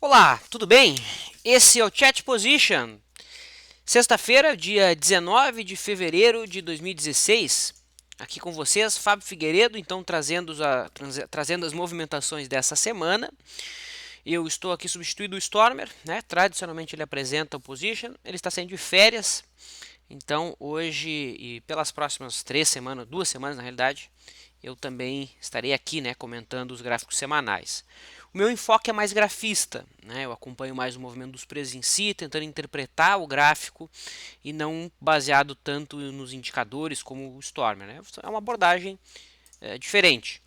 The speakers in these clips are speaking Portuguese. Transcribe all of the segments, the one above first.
Olá, tudo bem? Esse é o Chat Position. Sexta-feira, dia 19 de fevereiro de 2016. Aqui com vocês, Fábio Figueiredo, então trazendo as movimentações dessa semana. Eu estou aqui substituindo o Stormer, né? Tradicionalmente ele apresenta o Position. Ele está saindo de férias, então hoje e pelas próximas 3 semanas, 2 semanas na realidade, eu também estarei aqui, né, comentando os gráficos semanais. O meu enfoque é mais grafista, né? Eu acompanho mais o movimento dos preços em si, tentando interpretar o gráfico e não baseado tanto nos indicadores como o Stormer, né? É uma abordagem diferente,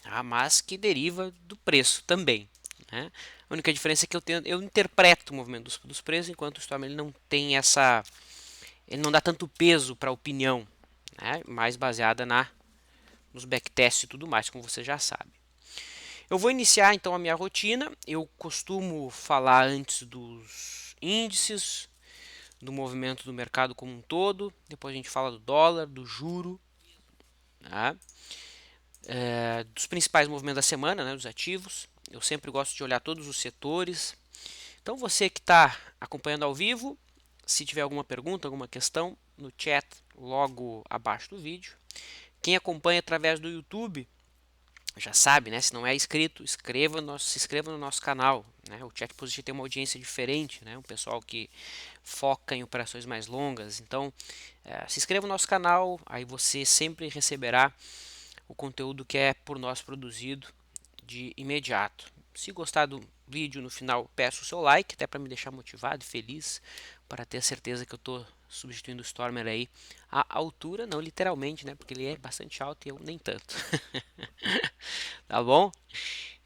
tá? Mas que deriva do preço também, né? A única diferença é que eu interpreto o movimento dos preços, enquanto o Stormer ele não tem ele não dá tanto peso para a opinião, né? Mais baseada nos backtests e tudo mais, como você já sabe. Eu vou iniciar então a minha rotina. Eu costumo falar antes dos índices, do movimento do mercado como um todo. Depois a gente fala do dólar, do juro, tá? Dos principais movimentos da semana, né, dos ativos. Eu sempre gosto de olhar todos os setores. Então você que está acompanhando ao vivo, se tiver alguma pergunta, alguma questão, no chat logo abaixo do vídeo. Quem acompanha através do YouTube já sabe, né? Se não é inscrito, se inscreva no nosso canal, né? O Chat Position tem uma audiência diferente, né? Um pessoal que foca em operações mais longas. Então, se inscreva no nosso canal, aí você sempre receberá o conteúdo que é por nós produzido de imediato. Se gostar do vídeo no final, peço o seu like, até para me deixar motivado e feliz, para ter a certeza que eu estou substituindo o Stormer aí à altura, não literalmente, né? Porque ele é bastante alto e eu nem tanto. Tá bom?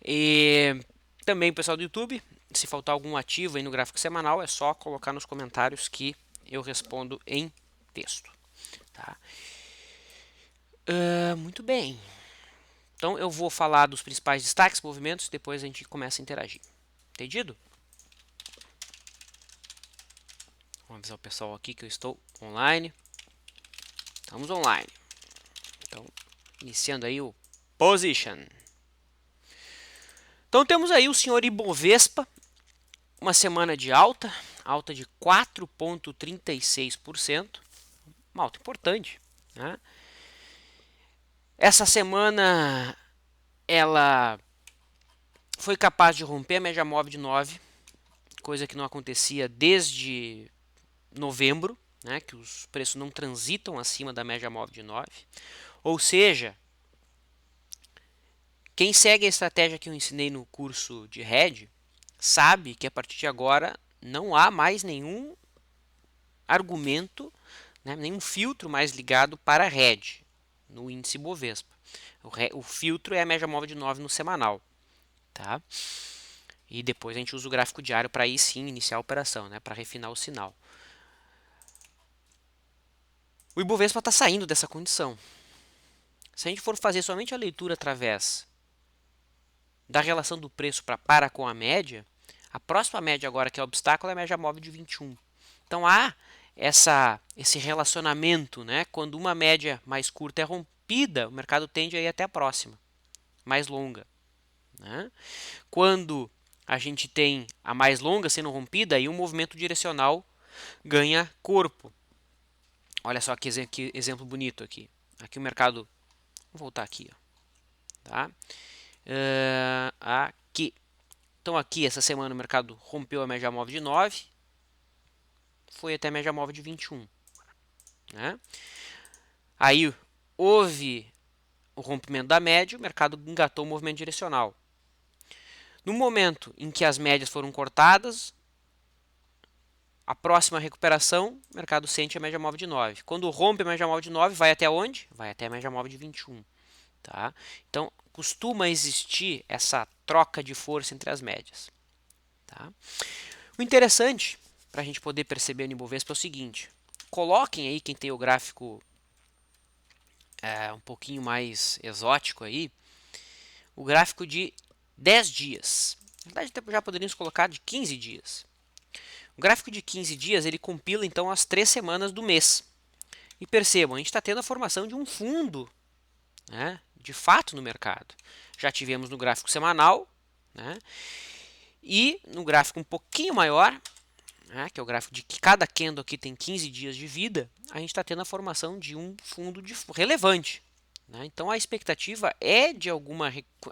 E também, pessoal do YouTube, se faltar algum ativo aí no gráfico semanal, é só colocar nos comentários que eu respondo em texto. Tá? Muito bem. Então eu vou falar dos principais destaques, movimentos, depois a gente começa a interagir. Entendido? Vamos avisar o pessoal aqui que eu estou online. Estamos online. Então, iniciando aí o Position. Então temos aí o senhor Ibovespa, uma semana de alta de 4,36%, uma alta importante, né? Essa semana ela foi capaz de romper a média móvel de 9, coisa que não acontecia desde novembro, né, que os preços não transitam acima da média móvel de 9. Ou seja, quem segue a estratégia que eu ensinei no curso de hedge sabe que a partir de agora não há mais nenhum argumento, né, nenhum filtro mais ligado para hedge no índice Bovespa. O filtro é a média móvel de 9 no semanal. Tá? E depois a gente usa o gráfico diário para aí sim iniciar a operação, né, para refinar o sinal. O Ibovespa está saindo dessa condição. Se a gente for fazer somente a leitura através da relação do preço para com a média, a próxima média agora que é o obstáculo é a média móvel de 21. Então há esse relacionamento, né? Quando uma média mais curta é rompida, o mercado tende a ir até a próxima, mais longa. Né? Quando a gente tem a mais longa sendo rompida, aí um movimento direcional ganha corpo. Olha só que exemplo bonito aqui. Aqui o mercado. Vou voltar aqui. Ó, tá? Aqui. Então aqui essa semana o mercado rompeu a média móvel de 9. Foi até a média móvel de 21. Né? Aí houve o rompimento da média, o mercado engatou o movimento direcional. No momento em que as médias foram cortadas, a próxima recuperação, o mercado sente a média móvel de 9. Quando rompe a média móvel de 9, vai até onde? Vai até a média móvel de 21. Tá? Então, costuma existir essa troca de força entre as médias. Tá? O interessante, para a gente poder perceber no Ibovespa, é o seguinte. Coloquem aí, quem tem o gráfico um pouquinho mais exótico aí, o gráfico de 10 dias. Na verdade, já poderíamos colocar de 15 dias. O gráfico de 15 dias ele compila então as 3 semanas do mês. E percebam, a gente está tendo a formação de um fundo, né, de fato no mercado. Já tivemos no gráfico semanal, né, E no gráfico um pouquinho maior, né, que é o gráfico de que cada candle aqui tem 15 dias de vida, a gente está tendo a formação de um fundo relevante. Né? Então a expectativa é de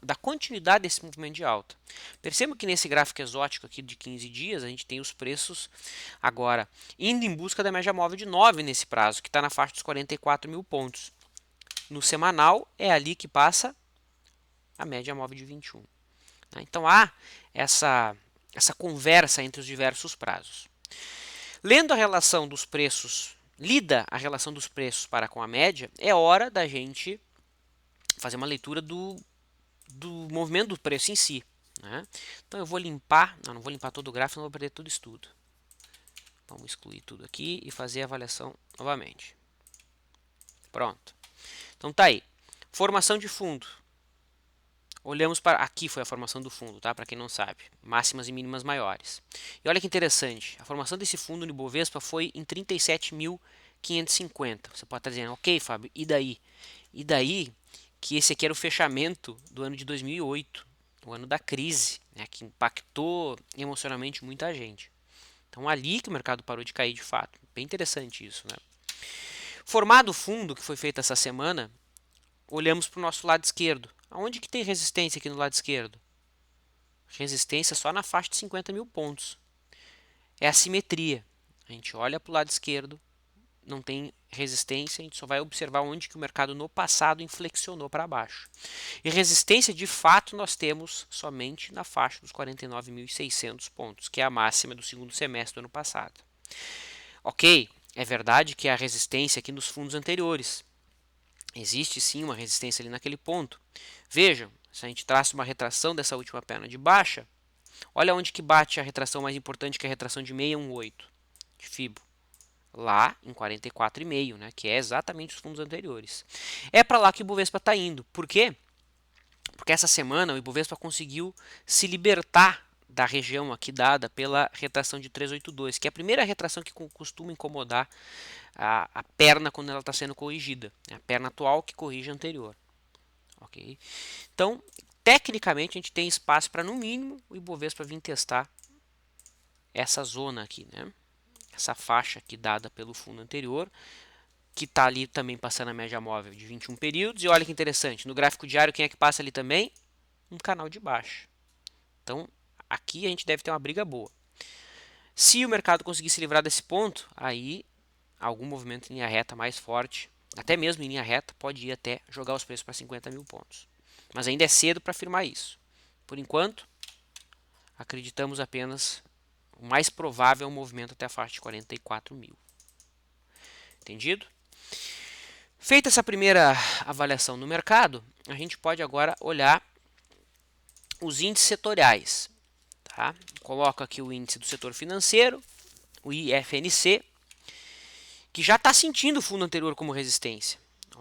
da continuidade desse movimento de alta. Perceba que nesse gráfico exótico aqui de 15 dias, a gente tem os preços agora indo em busca da média móvel de 9 nesse prazo, que está na faixa dos 44 mil pontos. No semanal, é ali que passa a média móvel de 21. Né? Então há essa conversa entre os diversos prazos. Lendo a relação dos preços, lida a relação dos preços para com a média, é hora da gente fazer uma leitura do movimento do preço em si. Né? Então eu vou limpar, não vou limpar todo o gráfico, não vou perder todo o estudo. Vamos excluir tudo aqui e fazer a avaliação novamente. Pronto. Então tá aí. Formação de fundo. Olhamos para... Aqui foi a formação do fundo, tá? Para quem não sabe. Máximas e mínimas maiores. E olha que interessante. A formação desse fundo no Ibovespa foi em 37.550. Você pode estar dizendo, ok, Fábio, e daí? E daí que esse aqui era o fechamento do ano de 2008, o ano da crise, né? Que impactou emocionalmente muita gente. Então ali que o mercado parou de cair de fato. Bem interessante isso, né? Formado o fundo que foi feito essa semana, olhamos para o nosso lado esquerdo. Aonde que tem resistência aqui no lado esquerdo? Resistência só na faixa de 50 mil pontos. É a simetria. A gente olha para o lado esquerdo, não tem resistência, a gente só vai observar onde que o mercado no passado inflexionou para baixo. E resistência, de fato, nós temos somente na faixa dos 49.600 pontos, que é a máxima do segundo semestre do ano passado. Ok, é verdade que há resistência aqui nos fundos anteriores. Existe sim uma resistência ali naquele ponto. Vejam, se a gente traça uma retração dessa última perna de baixa, olha onde que bate a retração mais importante, que é a retração de 618 de Fibo. Lá em 44,5, né, que é exatamente os fundos anteriores. É para lá que o Ibovespa está indo. Por quê? Porque essa semana o Ibovespa conseguiu se libertar da região aqui dada pela retração de 382, que é a primeira retração que costuma incomodar a perna quando ela está sendo corrigida. É a perna atual que corrige a anterior. Okay? Então, tecnicamente, a gente tem espaço para, no mínimo, o Ibovespa vir testar essa zona aqui, né? Essa faixa aqui dada pelo fundo anterior, que está ali também passando a média móvel de 21 períodos. E olha que interessante, no gráfico diário, quem é que passa ali também? Um canal de baixa. Então, aqui a gente deve ter uma briga boa. Se o mercado conseguir se livrar desse ponto, aí algum movimento em linha reta mais forte, até mesmo em linha reta, pode ir até jogar os preços para 50 mil pontos. Mas ainda é cedo para afirmar isso. Por enquanto, acreditamos apenas o mais provável é um movimento até a faixa de 44 mil. Entendido? Feita essa primeira avaliação no mercado, a gente pode agora olhar os índices setoriais. Tá? Coloco aqui o índice do setor financeiro, o IFNC, que já está sentindo o fundo anterior como resistência.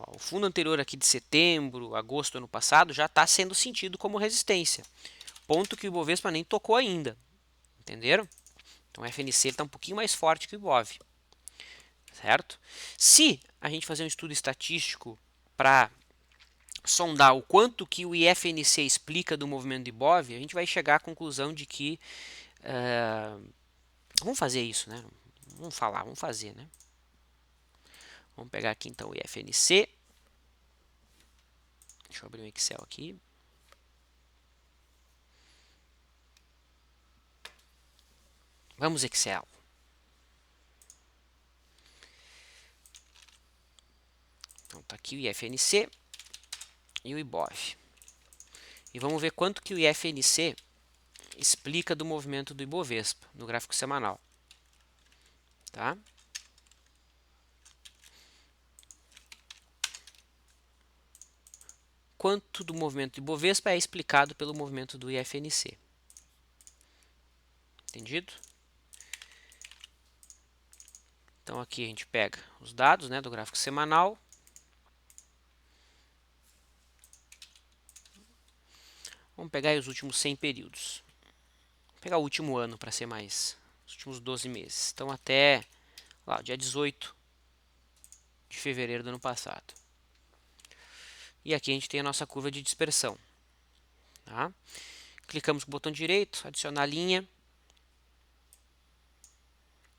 O fundo anterior aqui de setembro, agosto do ano passado, já está sendo sentido como resistência. Ponto que o Ibovespa nem tocou ainda. Entenderam? Então o FNC está um pouquinho mais forte que o Ibov. Certo? Se a gente fazer um estudo estatístico para sondar o quanto que o IFNC explica do movimento do Ibov, a gente vai chegar à conclusão de que vamos fazer isso, né? Vamos fazer, né? Vamos pegar aqui então o IFNC. Deixa eu abrir um Excel aqui. Vamos Excel. Então tá aqui o IFNC e o Ibov. E vamos ver quanto que o IFNC explica do movimento do Ibovespa no gráfico semanal. Tá? Quanto do movimento do Ibovespa é explicado pelo movimento do IFNC. Entendido? Então aqui a gente pega os dados, né, do gráfico semanal. Vamos pegar aí os últimos 100 períodos. Vou pegar o último ano para ser mais, os últimos 12 meses. Então até lá, dia 18 de fevereiro do ano passado. E aqui a gente tem a nossa curva de dispersão. Tá? clicamos com o botão direito, adicionar linha,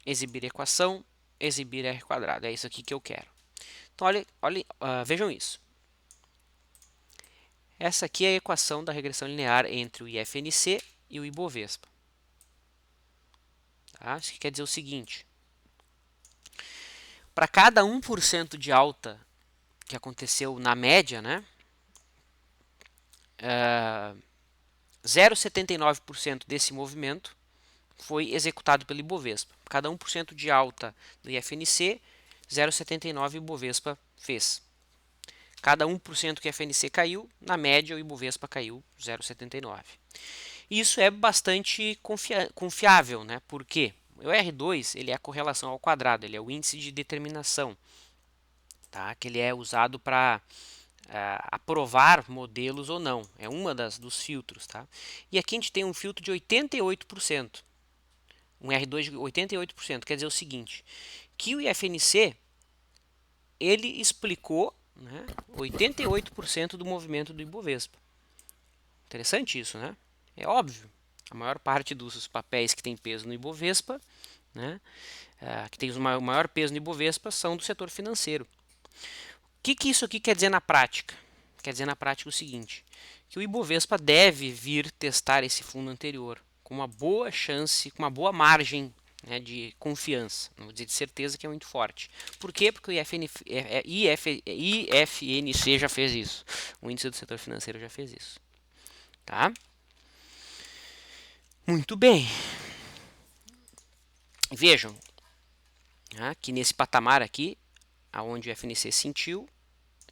exibir equação, exibir R quadrado. É isso aqui que eu quero. Então, vejam isso. Essa aqui é a equação da regressão linear entre o IFNC e o Ibovespa. Tá? Isso quer dizer o seguinte. Para cada 1% de alta que aconteceu na média, né, 0,79% desse movimento foi executado pelo Ibovespa. Cada 1% de alta do IFNC, 0,79% o Ibovespa fez. Cada 1% que o IFNC caiu, na média o Ibovespa caiu 0,79%. Isso é bastante confiável, né? Por quê? O R2 ele é a correlação ao quadrado, ele é o índice de determinação, tá? Que ele é usado para aprovar modelos ou não. É uma dos filtros, tá? E aqui a gente tem um filtro de 88%. Um R2 de 88%. Quer dizer o seguinte, que o IFNC ele explicou, né, 88% do movimento do Ibovespa. Interessante isso, né? É óbvio. A maior parte dos papéis que tem peso no Ibovespa, né, que tem o maior peso no Ibovespa, são do setor financeiro. O que isso aqui quer dizer na prática? Quer dizer na prática o seguinte, que o Ibovespa deve vir testar esse fundo anterior com uma boa chance, com uma boa margem, né, de confiança, não vou dizer de certeza, que é muito forte. Por quê? Porque o IFNC já fez isso, o índice do setor financeiro já fez isso. Tá? Muito bem. Vejam, que nesse patamar aqui, aonde o IFNC sentiu,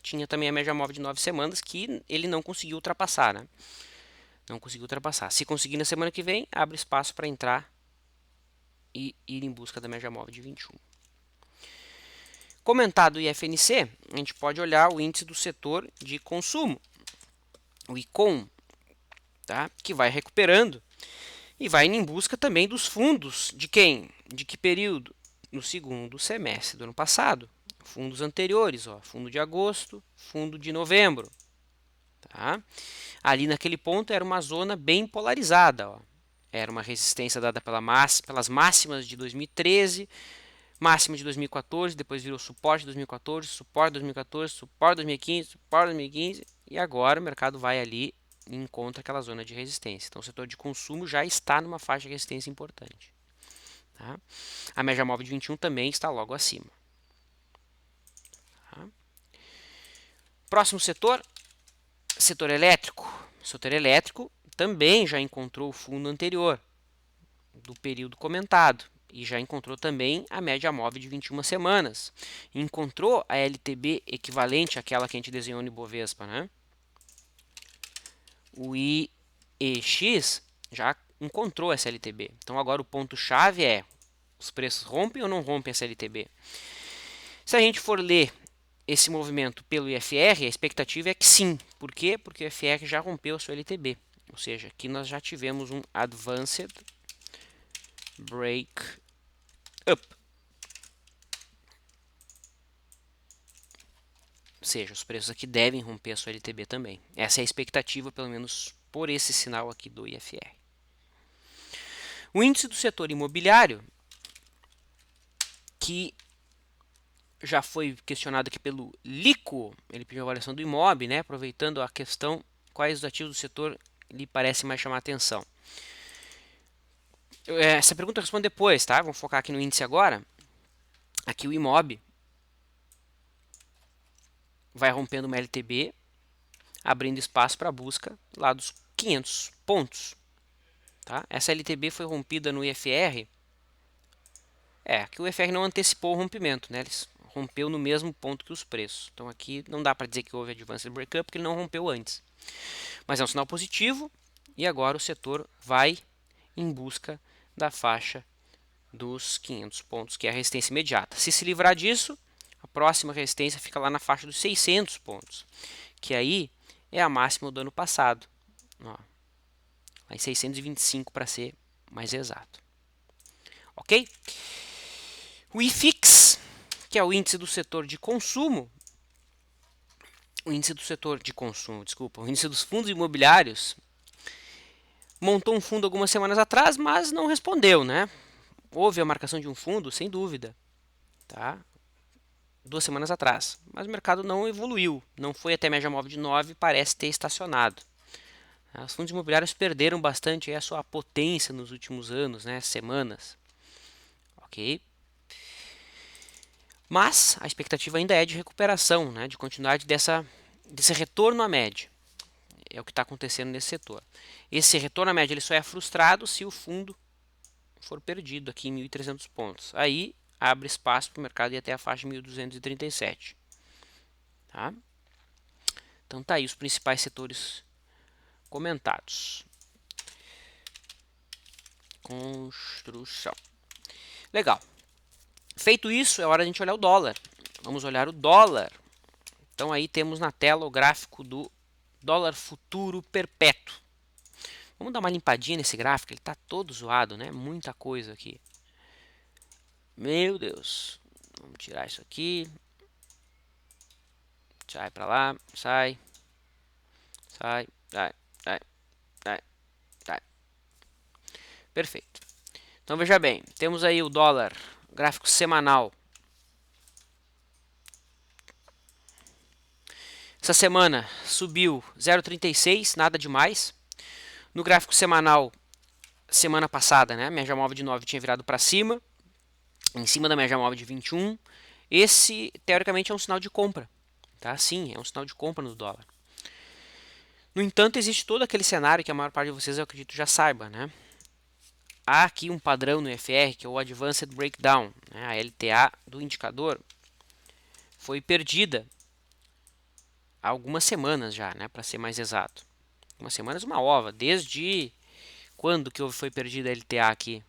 tinha também a média móvel de 9 semanas que ele não conseguiu ultrapassar, né? Não conseguiu ultrapassar. Se conseguir na semana que vem, abre espaço para entrar e ir em busca da média móvel de 21. Comentado o IFNC, a gente pode olhar o índice do setor de consumo, o ICOM, tá? Que vai recuperando e vai em busca também dos fundos de quem? De que período? No segundo semestre do ano passado. Fundos anteriores, ó, fundo de agosto, fundo de novembro. Tá? Ali naquele ponto era uma zona bem polarizada. Ó. Era uma resistência dada pelas máximas de 2013, máxima de 2014, depois virou suporte de 2014, suporte de 2014, suporte de 2015, suporte de 2015, e agora o mercado vai ali e encontra aquela zona de resistência. Então o setor de consumo já está numa faixa de resistência importante. Tá? A média móvel de 21 também está logo acima. Tá? Próximo setor, setor elétrico. O setor elétrico também já encontrou o fundo anterior do período comentado e já encontrou também a média móvel de 21 semanas. Encontrou a LTB equivalente àquela que a gente desenhou no Ibovespa, né? O IEX já encontrou essa LTB. Então agora o ponto-chave é: os preços rompem ou não rompem essa LTB? Se a gente for ler esse movimento pelo IFR, a expectativa é que sim. Por quê? Porque o IFR já rompeu a sua LTB. Ou seja, aqui nós já tivemos um Advanced Break Up. Ou seja, os preços aqui devem romper a sua LTB também. Essa é a expectativa, pelo menos por esse sinal aqui do IFR. O índice do setor imobiliário, que já foi questionado aqui pelo Lico, ele pediu a avaliação do IMOB, né? Aproveitando a questão, quais os ativos do setor lhe parecem mais chamar a atenção. Essa pergunta eu respondo depois, tá? Vamos focar aqui no índice agora. Aqui o IMOB vai rompendo uma LTB, abrindo espaço para a busca lá dos 500 pontos. Tá? Essa LTB foi rompida no IFR. Que o IFR não antecipou o rompimento, né? Ele rompeu no mesmo ponto que os preços. Então aqui não dá para dizer que houve Advanced Breakup, porque ele não rompeu antes. Mas é um sinal positivo e agora o setor vai em busca da faixa dos 500 pontos, que é a resistência imediata. Se livrar disso, a próxima resistência fica lá na faixa dos 600 pontos, que aí é a máxima do ano passado. Ó, lá em 625 para ser mais exato. Ok? O IFIX, que é o índice do setor de consumo, o índice dos fundos imobiliários, montou um fundo algumas semanas atrás, mas não respondeu, né? Houve a marcação de um fundo, sem dúvida, tá? 2 semanas atrás, mas o mercado não evoluiu, não foi até a média móvel de 9, parece ter estacionado. Os fundos imobiliários perderam bastante a sua potência nos últimos anos, né, semanas, ok? Mas a expectativa ainda é de recuperação, né, de continuidade desse retorno à média. É o que está acontecendo nesse setor. Esse retorno à média ele só é frustrado se o fundo for perdido aqui em 1.300 pontos. Aí abre espaço para o mercado ir até a faixa de 1.237. Tá? Então tá aí os principais setores comentados. Construção. Legal. Feito isso, é hora de a gente olhar o dólar. Vamos olhar o dólar. Então aí temos na tela o gráfico do dólar futuro perpétuo. Vamos dar uma limpadinha nesse gráfico, ele está todo zoado, né? Muita coisa aqui. Meu Deus. Vamos tirar isso aqui. Sai para lá, sai. Sai, sai, sai, sai, sai. Perfeito. Então veja bem, temos aí o dólar, gráfico semanal. Essa semana subiu 0,36, nada demais. No gráfico semanal, semana passada, né, a média móvel de 9 tinha virado para cima, em cima da média móvel de 21. Esse, teoricamente, é um sinal de compra. Tá? Sim, é um sinal de compra no dólar. No entanto, existe todo aquele cenário que a maior parte de vocês, eu acredito, já saiba, né? Há aqui um padrão no IFR, que é o Advanced Breakdown, né? A LTA do indicador foi perdida há algumas semanas já, né? Para ser mais exato. Algumas semanas, uma ova. Desde quando que foi perdida a LTA aqui?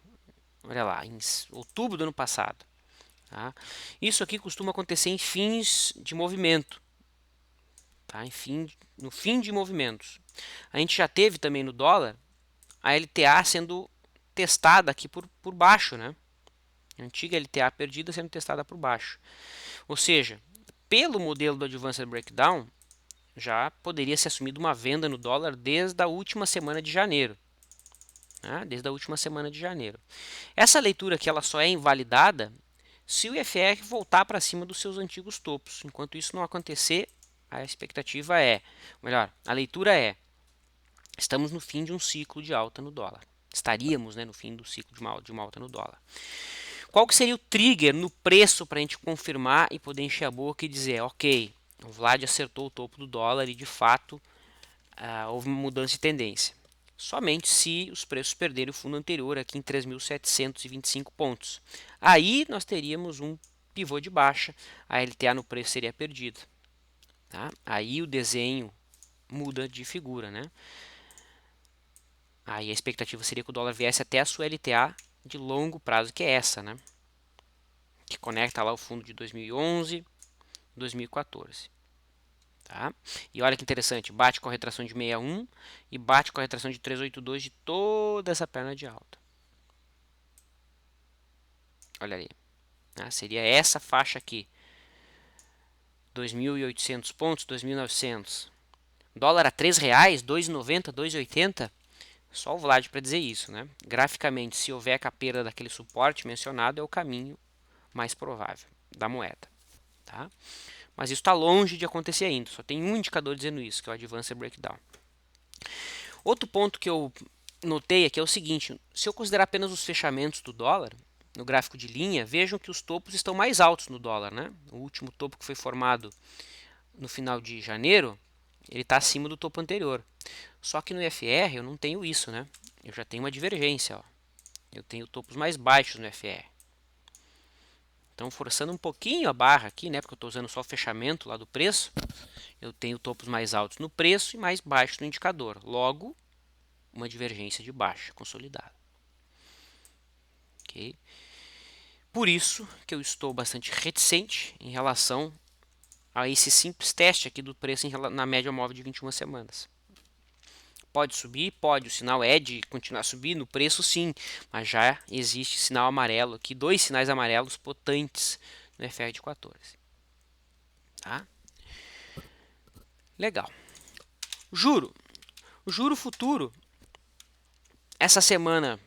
Olha lá, em outubro do ano passado. Tá? Isso aqui costuma acontecer em fins de movimento. Tá? No fim de movimentos. A gente já teve também no dólar a LTA sendo testada aqui por baixo, né? A antiga LTA perdida sendo testada por baixo. Ou seja, pelo modelo do Advanced Breakdown, já poderia ser assumida uma venda no dólar desde a última semana de janeiro. Né? Desde a última semana de janeiro. Essa leitura aqui ela só é invalidada se o IFR voltar para cima dos seus antigos topos. Enquanto isso não acontecer, a expectativa é, melhor, a leitura é, estamos no fim de um ciclo de alta no dólar. Estaríamos, né, no fim do ciclo de uma alta no dólar. Qual que seria o trigger no preço para a gente confirmar e poder encher a boca e dizer, ok, o Vlad acertou o topo do dólar e de fato houve uma mudança de tendência? Somente se os preços perderem o fundo anterior aqui em 3.725 pontos. Aí nós teríamos um pivô de baixa, a LTA no preço seria perdida. Tá? Aí o desenho muda de figura, né? Aí a expectativa seria que o dólar viesse até a sua LTA de longo prazo, que é essa, né? Que conecta lá o fundo de 2011, 2014. Tá? E olha que interessante, bate com a retração de 61 e bate com a retração de 382 de toda essa perna de alta. Olha aí. Seria essa faixa aqui. 2.800 pontos, 2.900. Dólar a R$3, 2,90, 2,80. Só o Vlad para dizer isso, né? Graficamente, se houver a perda daquele suporte mencionado, é o caminho mais provável da moeda. Tá? Mas isso está longe de acontecer ainda. Só tem um indicador dizendo isso, que é o Advanced Breakdown. Outro ponto que eu notei aqui é o seguinte: se eu considerar apenas os fechamentos do dólar, no gráfico de linha, vejam que os topos estão mais altos no dólar. Né? O último topo que foi formado no final de janeiro, ele está acima do topo anterior. Só que no IFR eu não tenho isso, né? Eu já tenho uma divergência. Ó. Eu tenho topos mais baixos no IFR. Então, forçando um pouquinho a barra aqui, né? Porque eu estou usando só o fechamento lá do preço, eu tenho topos mais altos no preço e mais baixos no indicador. Logo, uma divergência de baixa consolidada. Okay? Por isso que eu estou bastante reticente em relação a esse simples teste aqui do preço na média móvel de 21 semanas. Pode subir? Pode. O sinal é de continuar subindo. O preço sim. Mas já existe sinal amarelo aqui. 2 sinais amarelos potentes no FR de 14. Tá? Legal. Juro. O juro futuro essa semana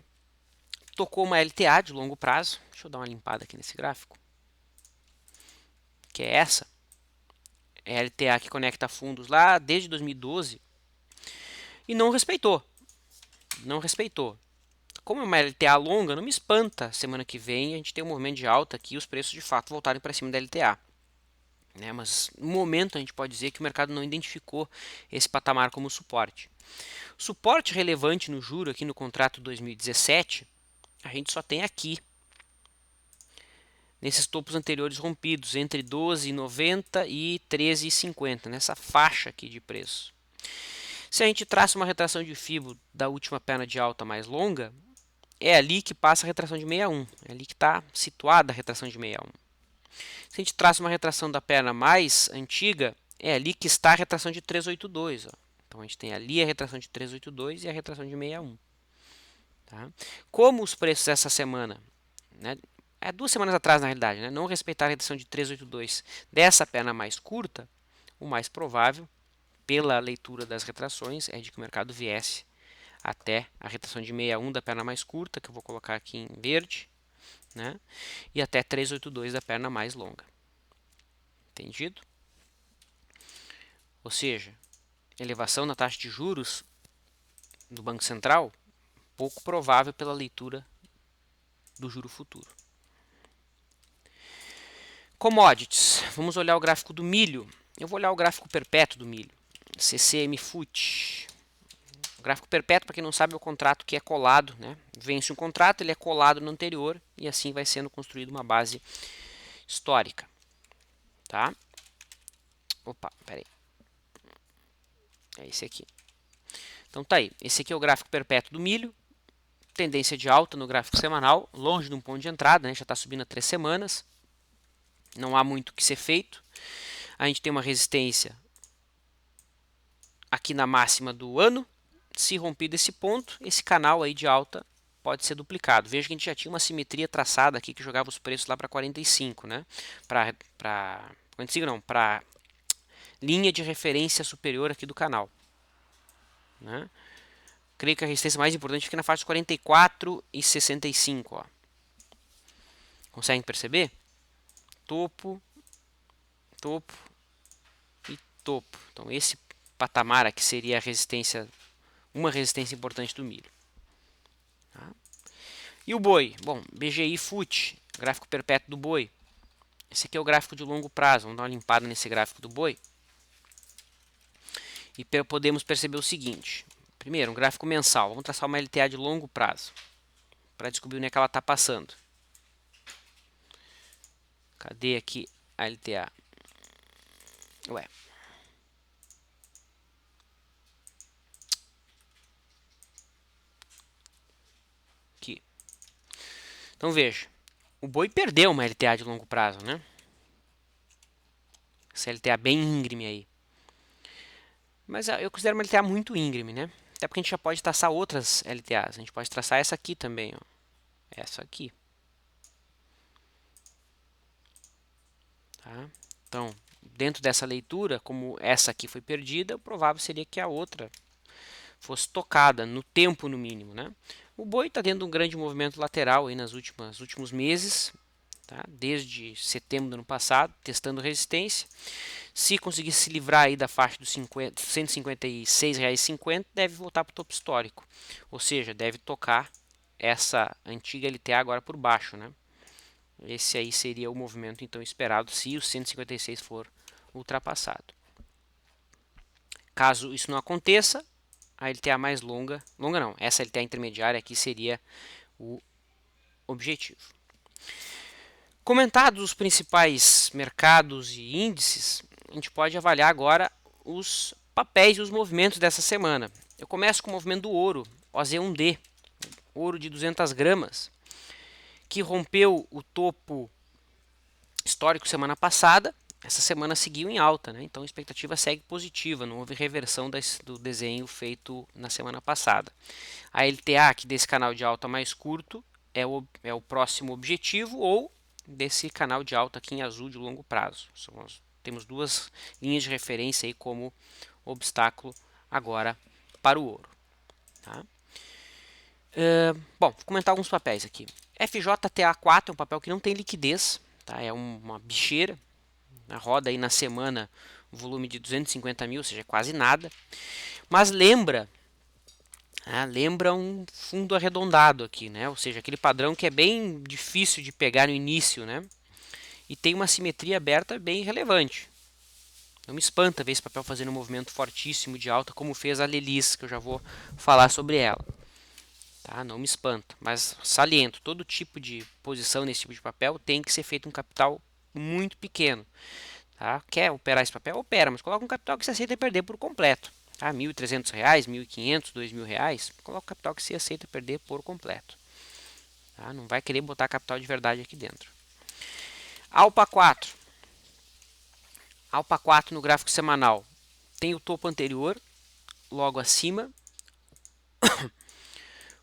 tocou uma LTA de longo prazo. Deixa eu dar uma limpada aqui nesse gráfico. Que é essa. É a LTA que conecta fundos lá desde 2012. E não respeitou. Não respeitou. Como é uma LTA longa, não me espanta semana que vem a gente ter um movimento de alta aqui e os preços de fato voltarem para cima da LTA. Né? Mas no momento a gente pode dizer que o mercado não identificou esse patamar como suporte. Suporte relevante no juro aqui no contrato 2017, a gente só tem aqui, nesses topos anteriores rompidos, entre 12,90 e 13,50, nessa faixa aqui de preço. Se a gente traça uma retração de Fibo da última perna de alta mais longa, é ali que passa a retração de 61, é ali que está situada a retração de 61. Se a gente traça uma retração da perna mais antiga, é ali que está a retração de 382. Ó. Então a gente tem ali a retração de 382 e a retração de 61. Tá? Como os preços essa semana, né, 2 semanas atrás na realidade, né, não respeitaram a retração de 382 dessa perna mais curta, o mais provável, pela leitura das retrações, é de que o mercado viesse até a retração de 61 da perna mais curta, que eu vou colocar aqui em verde, né, e até 382 da perna mais longa. Entendido? Ou seja, elevação na taxa de juros do Banco Central, pouco provável pela leitura do juro futuro. Commodities. Vamos olhar o gráfico do milho. Eu vou olhar o gráfico perpétuo do milho. CCM FUT. O gráfico perpétuo, para quem não sabe, é o contrato que é colado, né? Vence um contrato, ele é colado no anterior e assim vai sendo construída uma base histórica. Tá? Opa, peraí. É esse aqui. Então tá aí. Esse aqui é o gráfico perpétuo do milho. Tendência de alta no gráfico semanal, longe de um ponto de entrada, né? Já está subindo há 3 semanas. Não há muito o que ser feito. A gente tem uma resistência aqui na máxima do ano. Se rompido esse ponto, esse canal aí de alta pode ser duplicado. Veja que a gente já tinha uma simetria traçada aqui que jogava os preços lá para 45, né? Para 45 não, para linha de referência superior aqui do canal, né? Creio que a resistência mais importante fica na faixa de 44 e 65, ó. Conseguem perceber? Topo, topo e topo. Então esse patamar aqui seria a resistência, uma resistência importante do milho. Tá? E o boi? Bom, BGI FUT, gráfico perpétuo do boi. Esse aqui é o gráfico de longo prazo. Vamos dar uma limpada nesse gráfico do boi. E podemos perceber o seguinte. Primeiro, um gráfico mensal. Vamos traçar uma LTA de longo prazo. Para descobrir onde é que ela está passando. Cadê aqui a LTA? Ué. Aqui. Então veja. O boi perdeu uma LTA de longo prazo, né? Essa LTA bem íngreme aí. Mas eu considero uma LTA muito íngreme, né? Até porque a gente já pode traçar outras LTAs. A gente pode traçar essa aqui também, ó. Essa aqui. Tá? Então, dentro dessa leitura, como essa aqui foi perdida, o provável seria que a outra fosse tocada no tempo no mínimo, né? O boi está tendo um grande movimento lateral aí nos últimos meses, tá? Desde setembro do ano passado, testando resistência. Se conseguir se livrar aí da faixa dos R$ 156,50, deve voltar para o topo histórico. Ou seja, deve tocar essa antiga LTA agora por baixo, né? Esse aí seria o movimento então esperado se o 156 for ultrapassado. Caso isso não aconteça, a LTA mais longa não, essa LTA intermediária aqui seria o objetivo. Comentados os principais mercados e índices, a gente pode avaliar agora os papéis e os movimentos dessa semana. Eu começo com o movimento do ouro, OZ1D, ouro de 200 gramas, que rompeu o topo histórico semana passada. Essa semana seguiu em alta, né? Então a expectativa segue positiva, não houve reversão do desenho feito na semana passada. A LTA aqui desse canal de alta mais curto é o próximo objetivo, ou desse canal de alta aqui em azul de longo prazo. Temos duas linhas de referência aí como obstáculo agora para o ouro. Tá? Bom, vou comentar alguns papéis aqui. FJTA4 é um papel que não tem liquidez, tá? É uma bicheira, roda aí na semana um volume de 250 mil, ou seja, quase nada. Mas lembra um fundo arredondado aqui, né? Ou seja, aquele padrão que é bem difícil de pegar no início, né? E tem uma simetria aberta bem relevante. Não me espanta ver esse papel fazendo um movimento fortíssimo de alta, como fez a Lelis, que eu já vou falar sobre ela. Tá? Não me espanta, mas saliento, todo tipo de posição nesse tipo de papel tem que ser feito um capital muito pequeno. Tá? Quer operar esse papel? Opera, mas coloca um capital que você aceita perder por completo. Tá? R$ 1.300, R$ 1.500, R$ 2.000, coloca um capital que você aceita perder por completo. Tá? Não vai querer botar capital de verdade aqui dentro. Alpa 4. Alpa 4 no gráfico semanal tem o topo anterior, logo acima.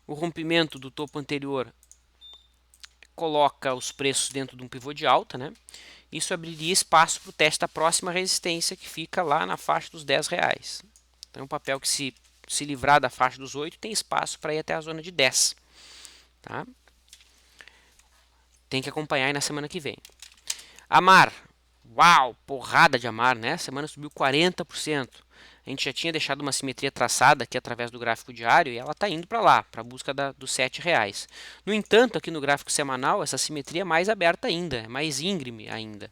O rompimento do topo anterior coloca os preços dentro de um pivô de alta, né? Isso abriria espaço para o teste da próxima resistência, que fica lá na faixa dos R$ 10. Então, é um papel que se livrar da faixa dos 8, tem espaço para ir até a zona de 10. Tá? Tem que acompanhar aí na semana que vem. Amar. Uau, porrada de Amar, né? A semana subiu 40%. A gente já tinha deixado uma simetria traçada aqui através do gráfico diário e ela está indo para lá, para a busca dos R$ 7. No entanto, aqui no gráfico semanal, essa simetria é mais aberta ainda, é mais íngreme ainda.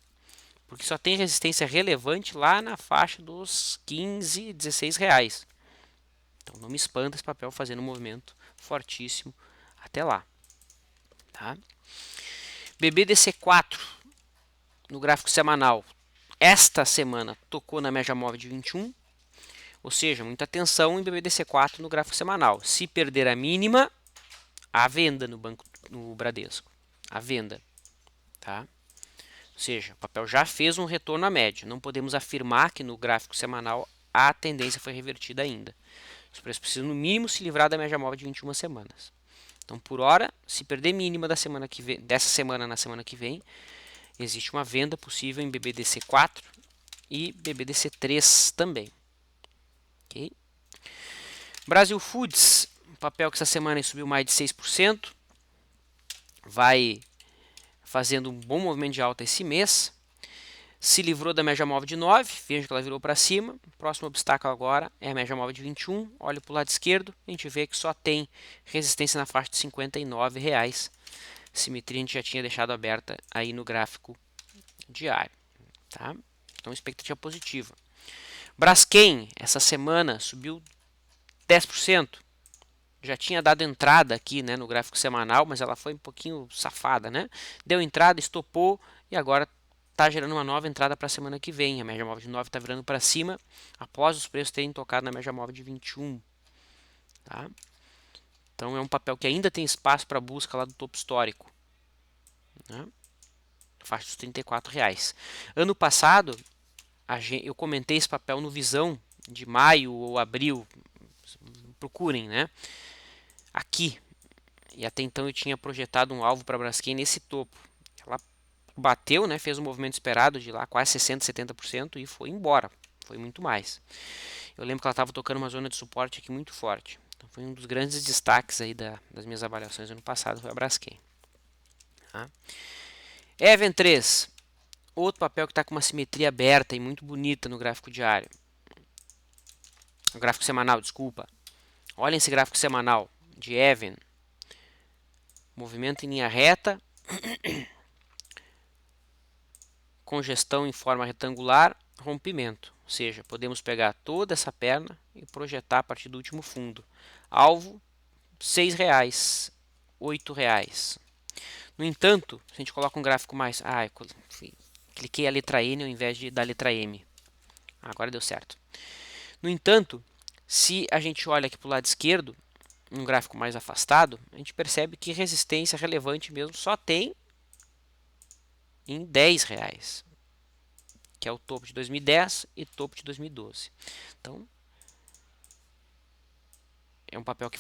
Porque só tem resistência relevante lá na faixa dos 15, R$ 16. Então não me espanta esse papel fazendo um movimento fortíssimo até lá. Tá? BBDC4 no gráfico semanal. Esta semana tocou na média móvel de 21, ou seja, muita atenção em BBDC4 no gráfico semanal. Se perder a mínima, há venda no Bradesco. A venda. Tá? Ou seja, o papel já fez um retorno à média. Não podemos afirmar que no gráfico semanal a tendência foi revertida ainda. Os preços precisam no mínimo se livrar da média móvel de 21 semanas. Então, por hora, se perder mínima da semana que vem, dessa semana na semana que vem, existe uma venda possível em BBDC4 e BBDC3 também. Okay? Brasil Foods, um papel que essa semana subiu mais de 6%, vai fazendo um bom movimento de alta esse mês. Se livrou da média móvel de 9, veja que ela virou para cima. O próximo obstáculo agora é a média móvel de 21. Olha para o lado esquerdo, a gente vê que só tem resistência na faixa de R$ 59. Simetria a gente já tinha deixado aberta aí no gráfico diário. Tá? Então, expectativa positiva. Braskem, essa semana, subiu 10%. Já tinha dado entrada aqui, né, no gráfico semanal, mas ela foi um pouquinho safada, né? Deu entrada, estopou e agora está gerando uma nova entrada para a semana que vem. A média móvel de 9 está virando para cima após os preços terem tocado na média móvel de 21. Tá? Então é um papel que ainda tem espaço para busca lá do topo histórico. Né? Faixa dos R$ 34. Ano passado, eu comentei esse papel no Visão de maio ou abril. Procurem, né? Aqui. E até então eu tinha projetado um alvo para a Braskem nesse topo. Ela bateu, né, fez o movimento esperado de lá quase 60%, 70% e foi embora. Foi muito mais. Eu lembro que ela estava tocando uma zona de suporte aqui muito forte. Então foi um dos grandes destaques aí das minhas avaliações ano passado, foi a Braskem. Tá? Even 3, outro papel que está com uma simetria aberta e muito bonita no gráfico diário. No gráfico semanal, desculpa. Olhem esse gráfico semanal de Even. Movimento em linha reta, congestão em forma retangular, rompimento. Ou seja, podemos pegar toda essa perna e projetar a partir do último fundo. Alvo, R$ 6, R$ 8. No entanto, se a gente coloca um gráfico mais... cliquei a letra N ao invés da letra M. Agora deu certo. No entanto, se a gente olha aqui para o lado esquerdo, um gráfico mais afastado, a gente percebe que resistência relevante mesmo só tem em R$ 10, que é o topo de 2010 e topo de 2012. Então, é um papel que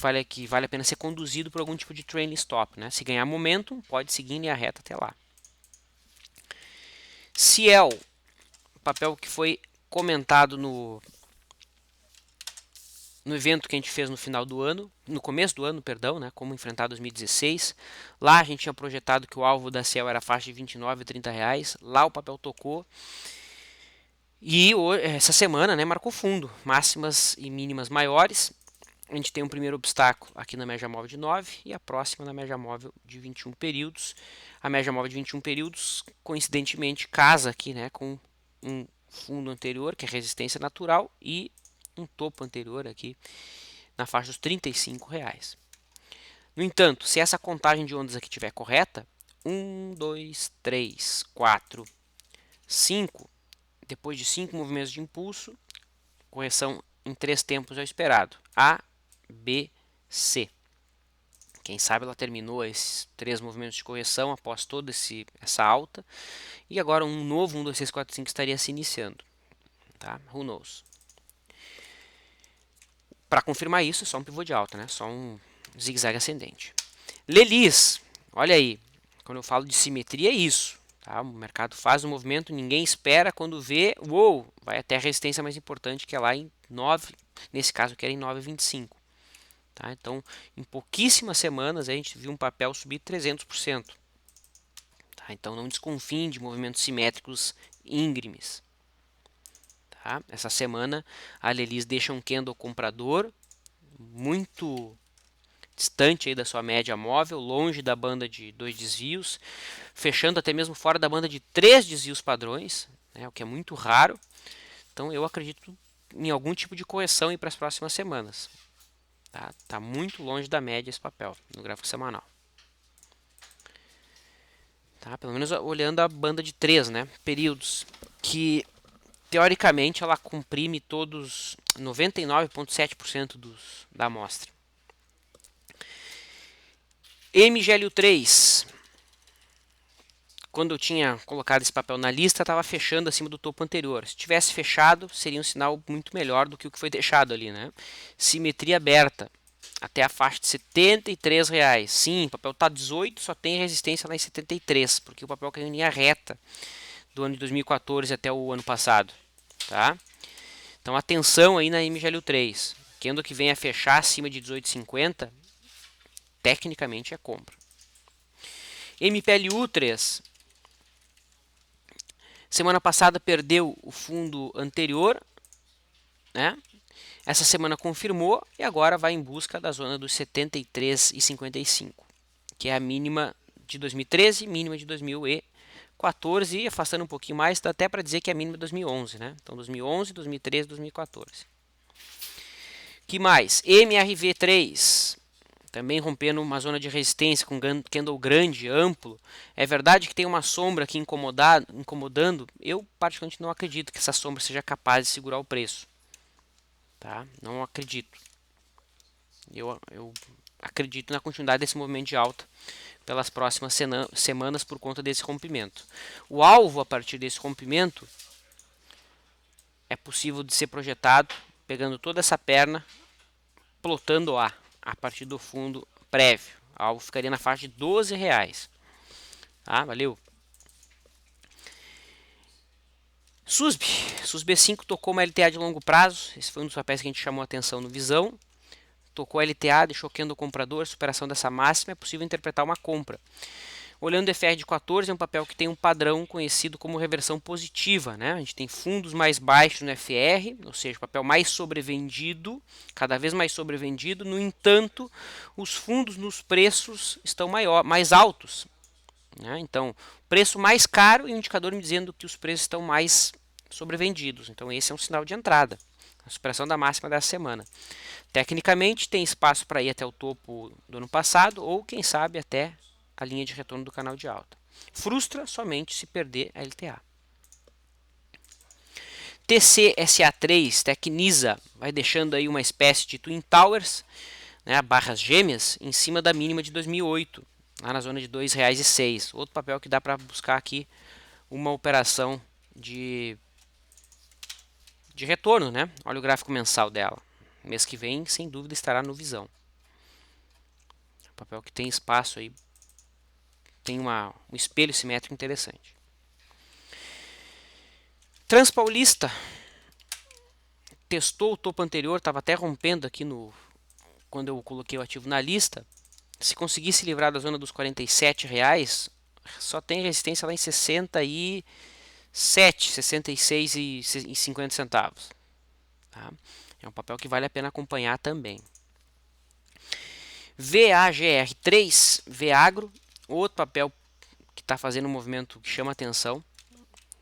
vale a pena ser conduzido por algum tipo de trailing stop. Né? Se ganhar momentum, pode seguir em linha reta até lá. Ciel, papel que foi comentado no no evento que a gente fez no final do ano, no começo do ano, perdão, né, como enfrentar 2016. Lá a gente tinha projetado que o alvo da Ciel era a faixa de 29 e 30 reais. Lá o papel tocou. E essa semana, né, marcou fundo, máximas e mínimas maiores. A gente tem um primeiro obstáculo aqui na média móvel de 9 e a próxima na média móvel de 21 períodos. A média móvel de 21 períodos, coincidentemente, casa aqui, né, com um fundo anterior, que é resistência natural, e um topo anterior aqui na faixa dos R$ 35. No entanto, se essa contagem de ondas aqui estiver correta, 1, 2, 3, 4, 5, depois de 5 movimentos de impulso, correção em 3 tempos é o esperado. A, B, C. Quem sabe ela terminou esses 3 movimentos de correção após toda essa alta. E agora um novo 1, 2, 3, 4, 5 estaria se iniciando. Tá? Who knows? Para confirmar isso, é só um pivô de alta, né? Só um zigue-zague ascendente. Lelis, olha aí. Quando eu falo de simetria, é isso. Tá? O mercado faz um movimento, ninguém espera, quando vê, uou, vai até a resistência mais importante, que é lá em 9, nesse caso que era em 9,25. Tá? Então, em pouquíssimas semanas a gente viu um papel subir 300%. Tá? Então, não desconfiem de movimentos simétricos íngremes. Tá? Essa semana a Lelis deixa um candle comprador muito distante aí da sua média móvel, longe da banda de 2 desvios, fechando até mesmo fora da banda de 3 desvios padrões, né, o que é muito raro. Então eu acredito em algum tipo de correção para as próximas semanas. Tá muito longe da média esse papel no gráfico semanal. Tá? Pelo menos olhando a banda de 3, né, períodos, que teoricamente ela comprime todos 99,7% da amostra. MGLU3, quando eu tinha colocado esse papel na lista, estava fechando acima do topo anterior. Se tivesse fechado, seria um sinal muito melhor do que o que foi deixado ali, né? Simetria aberta até a faixa de R$ 73. Sim, o papel está 18, só tem resistência lá em 73, porque o papel caiu em linha reta do ano de 2014 até o ano passado, tá? Então atenção aí na MGLU3. Quando que vem a fechar acima de 18,50, tecnicamente é compra. MPLU3, semana passada perdeu o fundo anterior, né? Essa semana confirmou e agora vai em busca da zona dos 73,55, que é a mínima de 2013, mínima de 2014 e afastando um pouquinho mais, dá até para dizer que é a mínima de 2011, né? Então 2011, 2013, 2014. Que mais? MRV3, também rompendo uma zona de resistência com candle grande, amplo. É verdade que tem uma sombra aqui incomodando. Eu particularmente não acredito que essa sombra seja capaz de segurar o preço. Tá? Não acredito. Eu acredito na continuidade desse movimento de alta pelas próximas semanas por conta desse rompimento. O alvo a partir desse rompimento é possível de ser projetado pegando toda essa perna, plotando a partir do fundo prévio. O alvo ficaria na faixa de R$ 12. Tá? Valeu. SUSB5 tocou uma LTA de longo prazo. Esse foi um dos papéis que a gente chamou a atenção no Visão. Tocou a LTA, deixou quente o comprador, superação dessa máxima, é possível interpretar uma compra. Olhando o FR de 14, é um papel que tem um padrão conhecido como reversão positiva. Né? A gente tem fundos mais baixos no FR, ou seja, papel mais sobrevendido, cada vez mais sobrevendido. No entanto, os fundos nos preços estão mais altos. Né? Então, preço mais caro e o indicador me dizendo que os preços estão mais sobrevendidos. Então, esse é um sinal de entrada. A superação da máxima dessa semana. Tecnicamente, tem espaço para ir até o topo do ano passado ou, quem sabe, até a linha de retorno do canal de alta. Frustra somente se perder a LTA. TCSA3, Tecnisa, vai deixando aí uma espécie de Twin Towers, né, barras gêmeas, em cima da mínima de 2008, lá na zona de R$ 2,06. Outro papel que dá para buscar aqui uma operação de retorno, né? Olha o gráfico mensal dela. Mês que vem, sem dúvida, estará no Visão. Papel que tem espaço aí, tem um espelho simétrico interessante. Transpaulista testou o topo anterior, estava até rompendo aqui quando eu coloquei o ativo na lista. Se conseguir se livrar da zona dos R$ 47, só tem resistência lá em 67, 66,50 centavos. Tá? É um papel que vale a pena acompanhar também. VAGR3, Vagro, outro papel que está fazendo um movimento que chama atenção.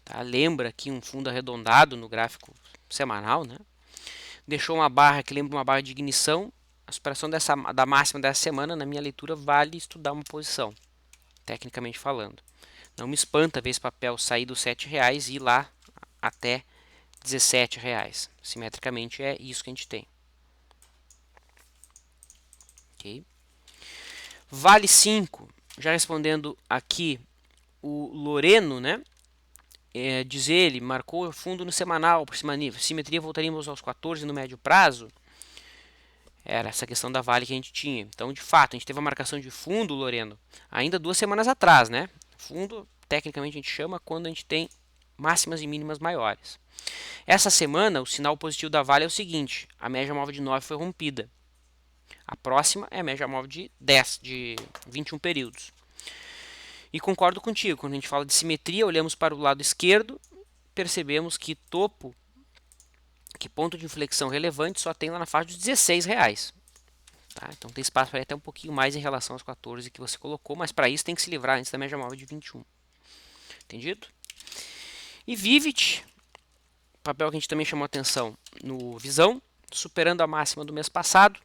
Tá? Lembra aqui um fundo arredondado no gráfico semanal, né? Deixou uma barra que lembra uma barra de ignição. A superação da máxima dessa semana, na minha leitura, vale estudar uma posição, tecnicamente falando. Não me espanta ver esse papel sair dos R$ 7 e ir lá até R$ 17. Simetricamente é isso que a gente tem. Okay. Vale 5, já respondendo aqui o Loreno, né? Diz ele, marcou fundo no semanal, por simetria voltaríamos aos 14 no médio prazo. Era essa questão da Vale que a gente tinha. Então, de fato, a gente teve a marcação de fundo, Loreno, ainda 2 semanas atrás, né? Fundo, tecnicamente, a gente chama quando a gente tem máximas e mínimas maiores. Essa semana, o sinal positivo da Vale é o seguinte: a média móvel de 9 foi rompida. A próxima é a média móvel de 10, de 21 períodos. E concordo contigo, quando a gente fala de simetria, olhamos para o lado esquerdo, percebemos que topo, que ponto de inflexão relevante só tem lá na faixa dos R$ 16. Tá? Então tem espaço para ir até um pouquinho mais em relação aos 14 que você colocou, mas para isso tem que se livrar antes da média móvel de 21. Entendido? E Vivit, papel que a gente também chamou atenção no Visão, superando a máxima do mês passado,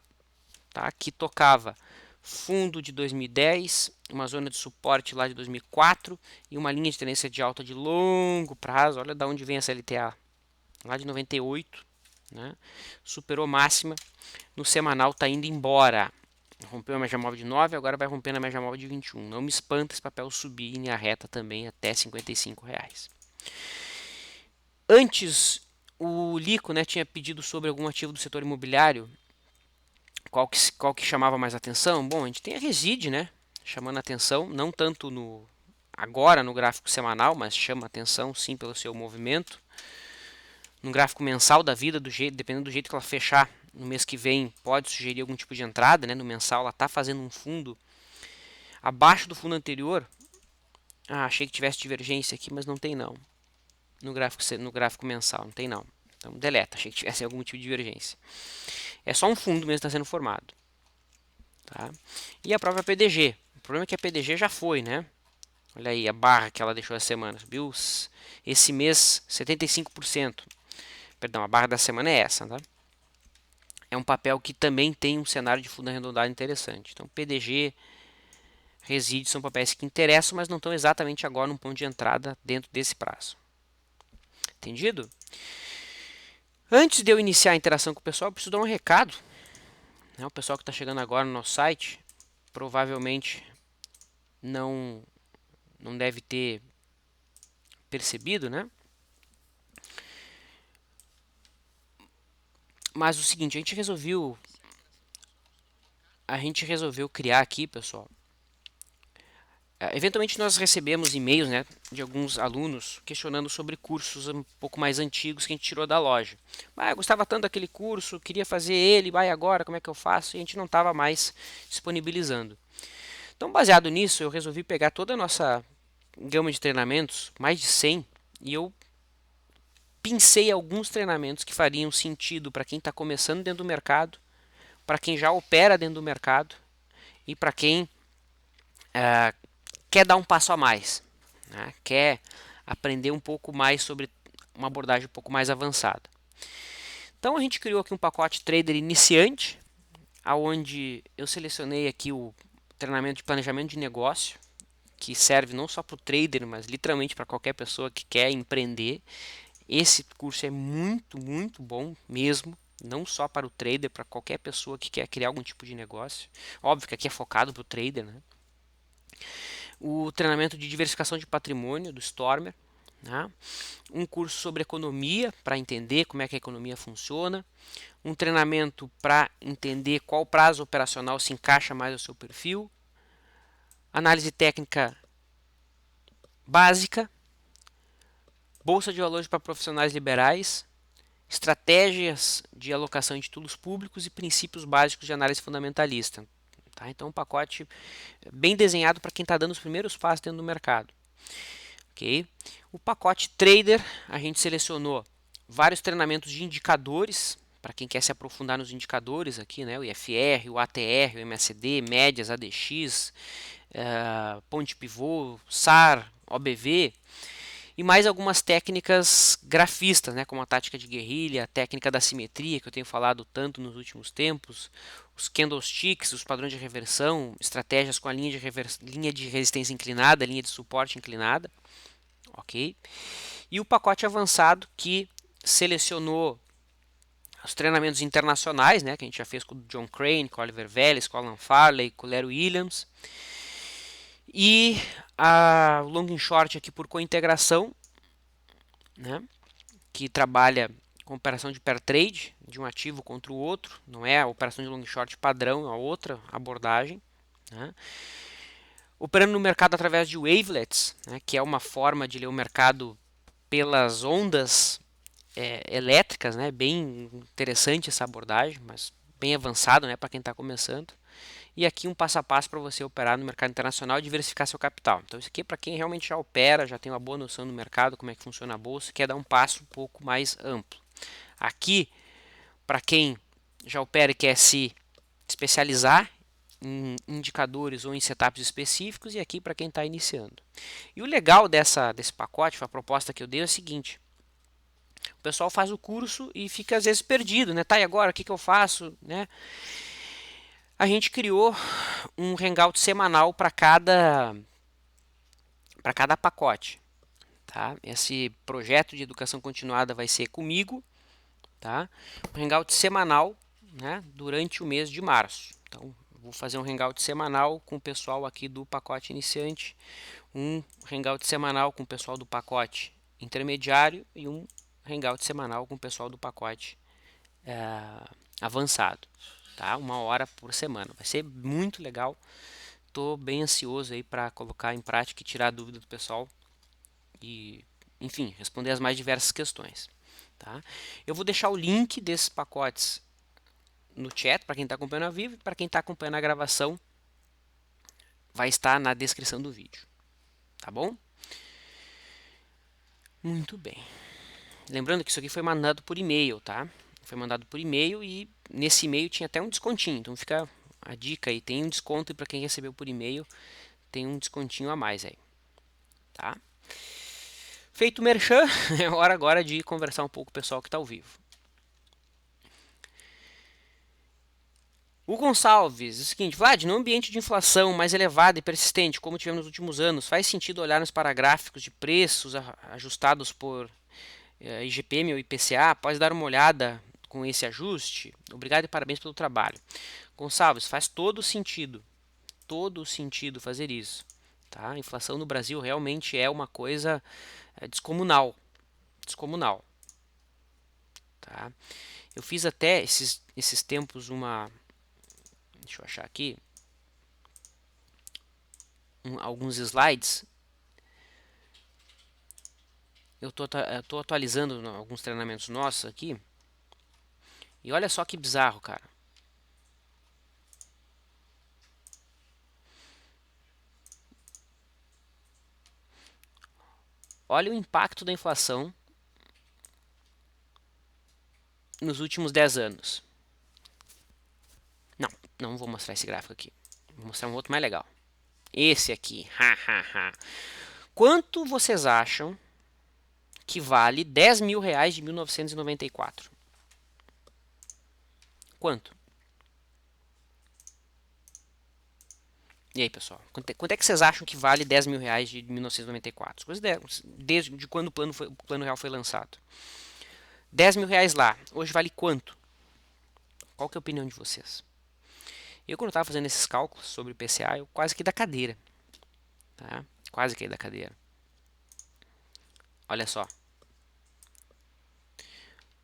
tá? Que tocava fundo de 2010, uma zona de suporte lá de 2004 e uma linha de tendência de alta de longo prazo. Olha de onde vem essa LTA, lá de 98, né? Superou máxima, no semanal está indo embora. Rompeu a média móvel de 9, agora vai romper na média móvel de 21. Não me espanta esse papel subir em linha reta também até R$ 55. Antes, o Lico, né, tinha pedido sobre algum ativo do setor imobiliário. Qual que chamava mais atenção? Bom, a gente tem a Reside, né, chamando atenção, não tanto agora no gráfico semanal, mas chama atenção sim pelo seu movimento. No gráfico mensal da vida, dependendo do jeito que ela fechar no mês que vem, pode sugerir algum tipo de entrada, né? No mensal ela está fazendo um fundo abaixo do fundo anterior. Achei que tivesse divergência aqui, mas não tem não. No gráfico mensal, não tem não. Então deleta, achei que tivesse algum tipo de divergência. É só um fundo mesmo que está sendo formado. Tá? E a própria PDG. O problema é que a PDG já foi, né? Olha aí a barra que ela deixou essa semana. Viu? Esse mês, 75%. Perdão, a barra da semana é essa, tá? É um papel que também tem um cenário de fundo arredondado interessante. Então, PDG, Reside são papéis que interessam, mas não estão exatamente agora num ponto de entrada dentro desse prazo. Entendido? Antes de eu iniciar a interação com o pessoal, eu preciso dar um recado. O pessoal que está chegando agora no nosso site provavelmente não deve ter percebido, né? Mas o seguinte, a gente resolveu criar aqui, pessoal. Eventualmente nós recebemos e-mails, né, de alguns alunos questionando sobre cursos um pouco mais antigos que a gente tirou da loja. Eu gostava tanto daquele curso, queria fazer ele, agora como é que eu faço? E a gente não estava mais disponibilizando. Então, baseado nisso, eu resolvi pegar toda a nossa gama de treinamentos, mais de 100, e eu pincei alguns treinamentos que fariam sentido para quem está começando dentro do mercado, para quem já opera dentro do mercado e para quem quer dar um passo a mais, né? Quer aprender um pouco mais sobre uma abordagem um pouco mais avançada. Então a gente criou aqui um pacote trader iniciante, aonde eu selecionei aqui o treinamento de planejamento de negócio, que serve não só para o trader, mas literalmente para qualquer pessoa que quer empreender. Esse curso é muito, muito bom mesmo, não só para o trader, para qualquer pessoa que quer criar algum tipo de negócio. Óbvio que aqui é focado para o trader, né? O treinamento de diversificação de patrimônio do Stormer, né? Um curso sobre economia para entender como é que a economia funciona, um treinamento para entender qual prazo operacional se encaixa mais ao seu perfil, análise técnica básica, bolsa de valores para profissionais liberais, estratégias de alocação de títulos públicos e princípios básicos de análise fundamentalista. Tá? Então, um pacote bem desenhado para quem está dando os primeiros passos dentro do mercado. Okay? O pacote Trader, a gente selecionou vários treinamentos de indicadores, para quem quer se aprofundar nos indicadores aqui, né? O IFR, o ATR, o MACD, médias, ADX, ponte pivô, SAR, OBV, e mais algumas técnicas grafistas, né, como a tática de guerrilha, a técnica da simetria, que eu tenho falado tanto nos últimos tempos, os candlesticks, os padrões de reversão, estratégias com a linha de resistência inclinada, linha de suporte inclinada, ok? E o pacote avançado que selecionou os treinamentos internacionais, né, que a gente já fez com o John Crane, com o Oliver Vélez, com o Alan Farley, com o Larry Williams, e a long and short aqui por cointegração, né, que trabalha com operação de pair trade de um ativo contra o outro, não é a operação de long short padrão, é uma outra abordagem, né. Operando no mercado através de wavelets, né, que é uma forma de ler o mercado pelas ondas elétricas, né, bem interessante essa abordagem, mas bem avançado, né, para quem está começando. E aqui um passo a passo para você operar no mercado internacional e diversificar seu capital. Então isso aqui é para quem realmente já opera, já tem uma boa noção do mercado, como é que funciona a bolsa, quer dar um passo um pouco mais amplo. Aqui, para quem já opera e quer se especializar em indicadores ou em setups específicos, e aqui para quem está iniciando. E o legal desse pacote, a proposta que eu dei é o seguinte: o pessoal faz o curso e fica às vezes perdido, né? Tá, e agora o que eu faço, né? A gente criou um hangout semanal para cada pacote, tá? Esse projeto de educação continuada vai ser comigo, tá? Um hangout semanal, né, durante o mês de março. Então, vou fazer um hangout semanal com o pessoal aqui do pacote iniciante, um hangout semanal com o pessoal do pacote intermediário e um hangout semanal com o pessoal do pacote avançado, tá? 1 hora por semana. Vai ser muito legal. Estou bem ansioso aí para colocar em prática e tirar a dúvida do pessoal e, enfim, responder as mais diversas questões, tá? Eu vou deixar o link desses pacotes no chat para quem está acompanhando ao vivo, e para quem está acompanhando a gravação vai estar na descrição do vídeo, tá bom? Muito bem. Lembrando que isso aqui foi mandado por e-mail, tá? Foi mandado por e-mail e nesse e-mail tinha até um descontinho, então fica a dica aí, tem um desconto para quem recebeu por e-mail, tem um descontinho a mais aí, tá? Feito o merchan, é hora agora de conversar um pouco com o pessoal que está ao vivo. O Gonçalves, é o seguinte: Vlad, no ambiente de inflação mais elevada e persistente, como tivemos nos últimos anos, faz sentido olharmos para gráficos de preços ajustados por IGPM ou IPCA? Após dar uma olhada com esse ajuste? Obrigado e parabéns pelo trabalho. Gonçalves, faz todo sentido fazer isso. Tá? A inflação no Brasil realmente é uma coisa descomunal. Tá? Eu fiz até esses tempos deixa eu achar aqui, alguns slides. Eu tô atualizando alguns treinamentos nossos aqui. E olha só que bizarro, cara. Olha o impacto da inflação nos últimos 10 anos. Não vou mostrar esse gráfico aqui. Vou mostrar um outro mais legal. Esse aqui. Quanto vocês acham que vale 10 mil reais de 1994? Quanto? E aí, pessoal? Quanto é que vocês acham que vale 10 mil reais de 1994? Desde quando o plano real foi lançado. 10 mil reais lá. Hoje vale quanto? Qual que é a opinião de vocês? Eu, quando estava fazendo esses cálculos sobre o IPCA, eu quase que da cadeira. Tá? Quase que da cadeira. Olha só.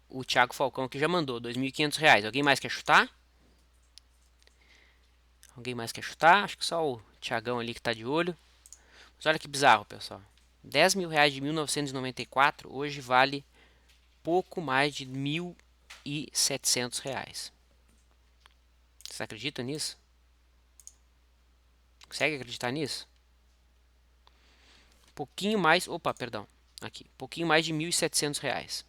O Thiago Falcão aqui já mandou R$ 2.500. Alguém mais quer chutar? Acho que só o Thiagão ali que está de olho. Mas olha que bizarro, pessoal. 10 mil reais de 1994 hoje vale pouco mais de R$ 1.700. Vocês acreditam nisso? Consegue acreditar nisso? Pouquinho mais, opa, perdão, aqui, pouquinho mais de R$ 1.700.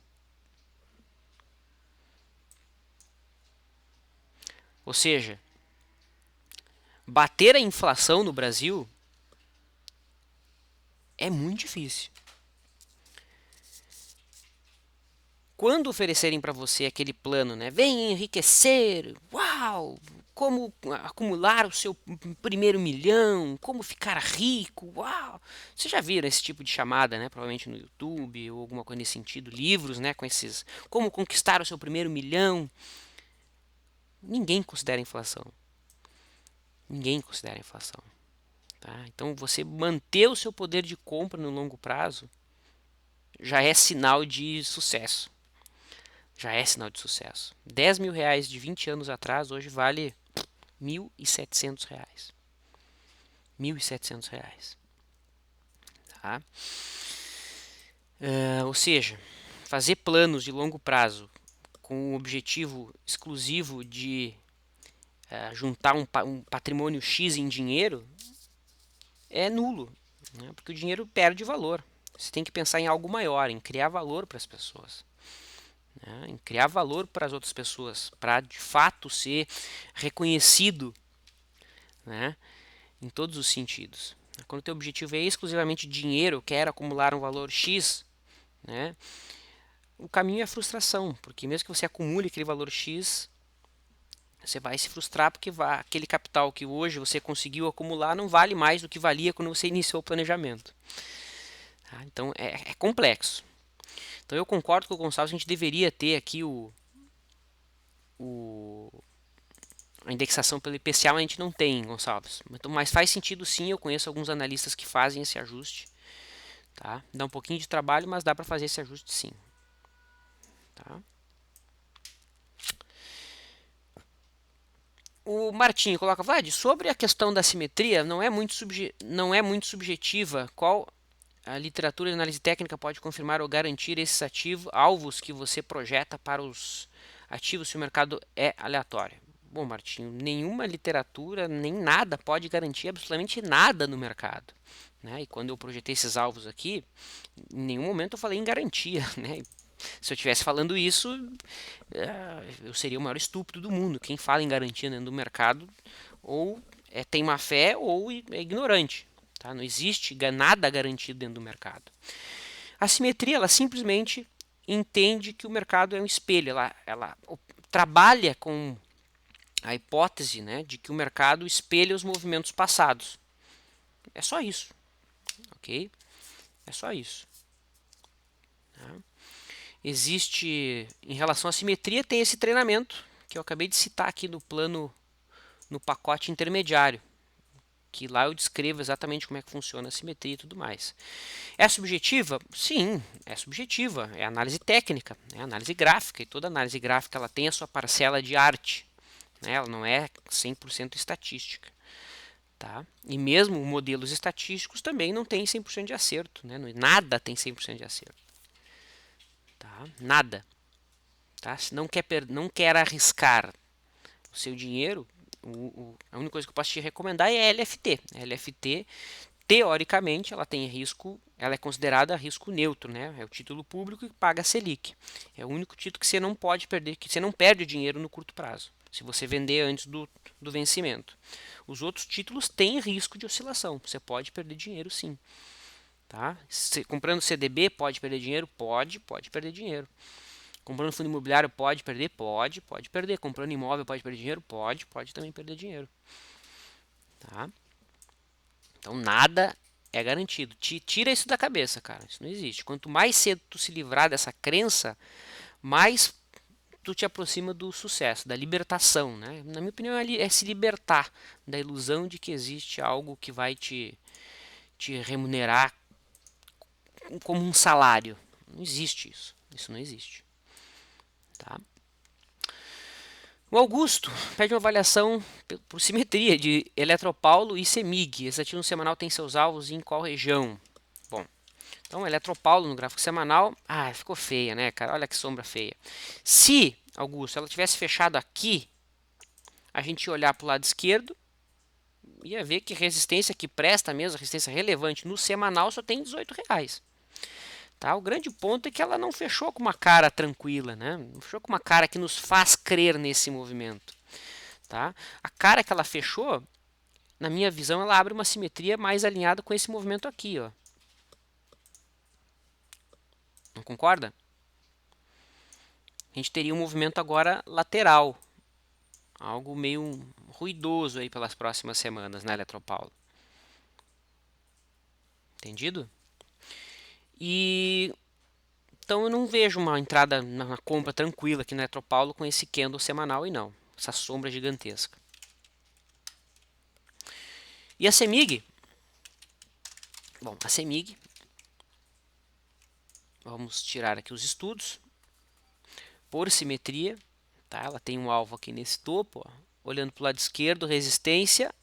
Ou seja, bater a inflação no Brasil é muito difícil. Quando oferecerem para você aquele plano, né? Vem enriquecer, uau! Como acumular o seu primeiro milhão, como ficar rico, uau! Você já viram esse tipo de chamada, né? Provavelmente no YouTube ou alguma coisa nesse sentido, livros, né? Com esses, como conquistar o seu primeiro milhão. Ninguém considera inflação. Ninguém considera inflação. Tá? Então, você manter o seu poder de compra no longo prazo já é sinal de sucesso. Já é sinal de sucesso. R$ 10.000 de 20 anos atrás, hoje vale R$ 1.700. R$ 1.700. Tá? Ou seja, fazer planos de longo prazo com o objetivo exclusivo de juntar um patrimônio X em dinheiro é nulo, né? Porque o dinheiro perde valor. Você tem que pensar em algo maior, em criar valor para as pessoas, né? Em criar valor para as outras pessoas, para de fato ser reconhecido, né? Em todos os sentidos. Quando o teu objetivo é exclusivamente dinheiro, quer acumular um valor X, né? O caminho é a frustração, porque mesmo que você acumule aquele valor X, você vai se frustrar porque aquele capital que hoje você conseguiu acumular não vale mais do que valia quando você iniciou o planejamento. Tá? Então é complexo. Então eu concordo com o Gonçalves, a gente deveria ter aqui a indexação pelo IPCA, mas a gente não tem, Gonçalves. Então, mas faz sentido sim, eu conheço alguns analistas que fazem esse ajuste. Tá? Dá um pouquinho de trabalho, mas dá para fazer esse ajuste sim. Tá? O Martinho coloca, Vlad, sobre a questão da simetria, não é muito subjetiva qual a literatura de análise técnica pode confirmar ou garantir esses alvos que você projeta para os ativos se o mercado é aleatório. Bom, Martinho, nenhuma literatura, nem nada pode garantir absolutamente nada no mercado. Né? E quando eu projetei esses alvos aqui, em nenhum momento eu falei em garantia. Né? Se eu estivesse falando isso, eu seria o maior estúpido do mundo. Quem fala em garantia dentro do mercado ou tem má fé ou é ignorante. Tá? Não existe nada garantido dentro do mercado. A simetria, ela simplesmente entende que o mercado é um espelho. Ela trabalha com a hipótese, né, de que o mercado espelha os movimentos passados. É só isso. Ok? É só isso. Tá? Existe, em relação à simetria, tem esse treinamento que eu acabei de citar aqui no plano, no pacote intermediário, que lá eu descrevo exatamente como é que funciona a simetria e tudo mais. É subjetiva? Sim, é subjetiva. É análise técnica, é análise gráfica, e toda análise gráfica ela tem a sua parcela de arte, né? Ela não é 100% estatística. Tá? E mesmo modelos estatísticos também não tem 100% de acerto, né? Nada tem 100% de acerto. Tá? Nada. Tá? Se não quer arriscar o seu dinheiro, a única coisa que eu posso te recomendar é a LFT. A LFT, teoricamente, ela tem risco, ela é considerada risco neutro, né? É o título público que paga a Selic. É o único título que você não pode perder, que você não perde dinheiro no curto prazo, se você vender antes do vencimento. Os outros títulos têm risco de oscilação, você pode perder dinheiro sim. Tá? Comprando CDB pode perder dinheiro? Pode perder dinheiro. Comprando fundo imobiliário pode perder? Pode perder. Comprando imóvel pode perder dinheiro? Pode também perder dinheiro. Tá? Então nada é garantido. Tira isso da cabeça, cara. Isso não existe. Quanto mais cedo tu se livrar dessa crença, mais tu te aproxima do sucesso, da libertação, né? Na minha opinião, é se libertar da ilusão de que existe algo que vai te remunerar como um salário. Não existe isso. Isso não existe. Tá? O Augusto pede uma avaliação por simetria de Eletropaulo e CEMIG. Esse ativo semanal tem seus alvos em qual região? Bom, Então, Eletropaulo no gráfico semanal, ficou feia, né, cara? Olha que sombra feia. Se, Augusto, ela tivesse fechado aqui, a gente ia olhar para o lado esquerdo, ia ver que resistência que presta mesmo, resistência relevante no semanal só tem R$ 18. Tá? O grande ponto é que ela não fechou com uma cara tranquila, né? Não fechou com uma cara que nos faz crer nesse movimento. Tá? A cara que ela fechou, na minha visão, ela abre uma simetria mais alinhada com esse movimento aqui, ó. Não concorda? A gente teria um movimento agora lateral, algo meio ruidoso aí pelas próximas semanas, né, Eletropaulo? Entendido? E então eu não vejo uma entrada na compra tranquila aqui no Eletropaulo com esse candle semanal e não, essa sombra gigantesca. E a CEMIG? Bom, a CEMIG, vamos tirar aqui os estudos por simetria, tá? Ela tem um alvo aqui nesse topo, ó. Olhando para o lado esquerdo, resistência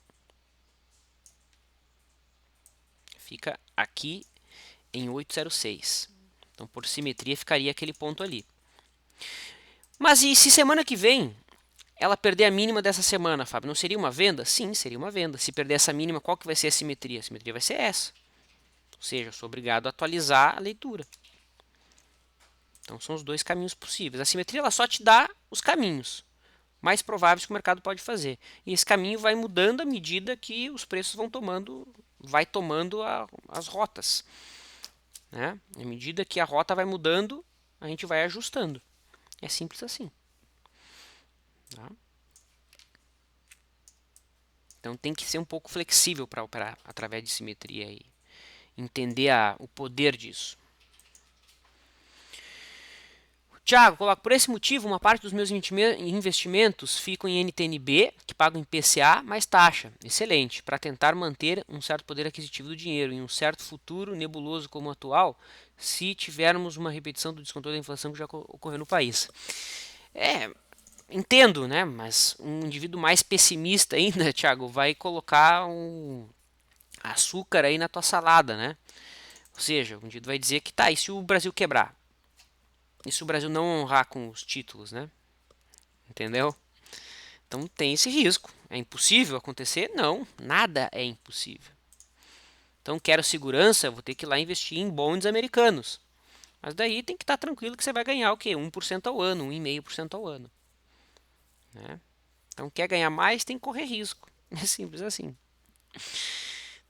fica aqui em 806. Então, por simetria, ficaria aquele ponto ali. Mas e se semana que vem ela perder a mínima dessa semana, Fábio? Não seria uma venda? Sim, seria uma venda. Se perder essa mínima, qual que vai ser a simetria? A simetria vai ser essa. Ou seja, eu sou obrigado a atualizar a leitura. Então, são os dois caminhos possíveis. A simetria ela só te dá os caminhos mais prováveis que o mercado pode fazer. E esse caminho vai mudando à medida que os preços vão tomando, as rotas. Né? À medida que a rota vai mudando, a gente vai ajustando. É simples assim. Tá? Então tem que ser um pouco flexível para operar através de simetria e entender o poder disso. Tiago, coloca, por esse motivo, uma parte dos meus investimentos ficam em NTNB, que pagam em PCA mais taxa. Excelente, para tentar manter um certo poder aquisitivo do dinheiro em um certo futuro nebuloso como o atual, se tivermos uma repetição do descontrole da inflação que já ocorreu no país. Entendo, né? Mas um indivíduo mais pessimista ainda, Thiago, vai colocar um açúcar aí na tua salada, né? Ou seja, um indivíduo vai dizer que tá, e se o Brasil quebrar? E se o Brasil não honrar com os títulos, né? Entendeu? Então tem esse risco. É impossível acontecer? Não, nada é impossível. Então quero segurança, vou ter que ir lá investir em bonds americanos. Mas daí tem que estar tranquilo que você vai ganhar o quê? 1% ao ano, 1,5% ao ano. Né? Então quer ganhar mais, tem que correr risco. É simples assim.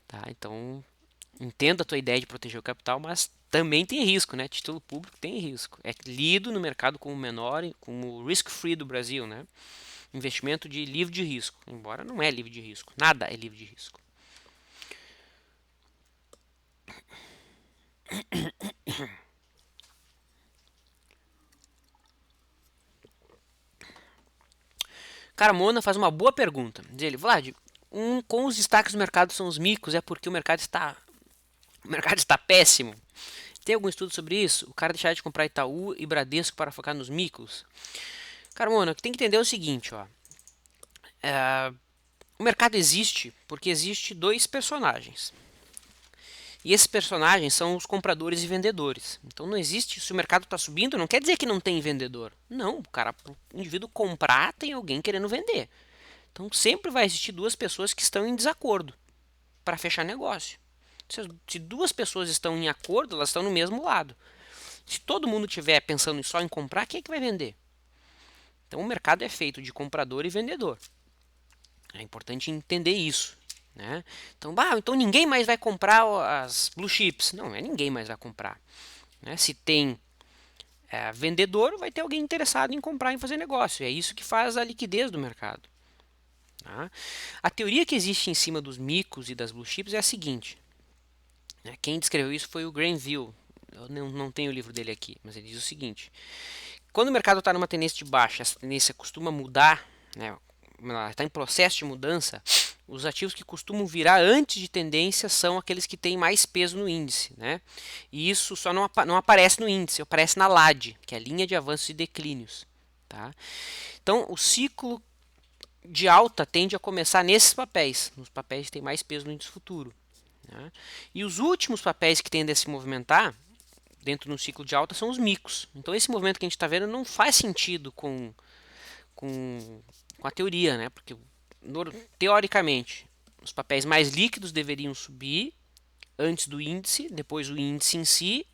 Tá? Então entenda a tua ideia de proteger o capital, mas também tem risco, né? Título público tem risco. É lido no mercado como menor, como risk-free do Brasil, né? Investimento de livre de risco, embora não é livre de risco. Nada é livre de risco. Carmona faz uma boa pergunta. Diz ele, Vlad, com os destaques do mercado são os micos, é porque o mercado está péssimo. Tem algum estudo sobre isso? O cara deixar de comprar Itaú e Bradesco para focar nos micos? Carmona, o que tem que entender é o seguinte, ó. O mercado existe porque existe dois personagens. E esses personagens são os compradores e vendedores. Então não existe, se o mercado está subindo, não quer dizer que não tem vendedor. Não, o indivíduo comprar, tem alguém querendo vender. Então sempre vai existir duas pessoas que estão em desacordo para fechar negócio. Se duas pessoas estão em acordo, elas estão no mesmo lado. Se todo mundo estiver pensando só em comprar, quem é que vai vender? Então o mercado é feito de comprador e vendedor. É importante entender isso. Né? Então ninguém mais vai comprar as blue chips. Não, ninguém mais vai comprar. Né? Se tem vendedor, vai ter alguém interessado em comprar e fazer negócio. É isso que faz a liquidez do mercado. Tá? A teoria que existe em cima dos micos e das blue chips é a seguinte. Né? Quem descreveu isso foi o Granville. Eu não tenho o livro dele aqui, mas ele diz o seguinte. Quando o mercado está numa tendência de baixa, essa tendência costuma mudar, né? Ela está em processo de mudança, os ativos que costumam virar antes de tendência são aqueles que têm mais peso no índice. Né? E isso só não aparece no índice, aparece na LAD, que é a linha de avanços e declínios. Tá? Então, o ciclo de alta tende a começar nesses papéis, nos papéis que têm mais peso no índice futuro. Né? E os últimos papéis que tendem a se movimentar dentro do ciclo de alta são os micos. Então esse movimento que a gente está vendo não faz sentido com, com a teoria, né? Porque teoricamente os papéis mais líquidos deveriam subir antes do índice, depois o índice em si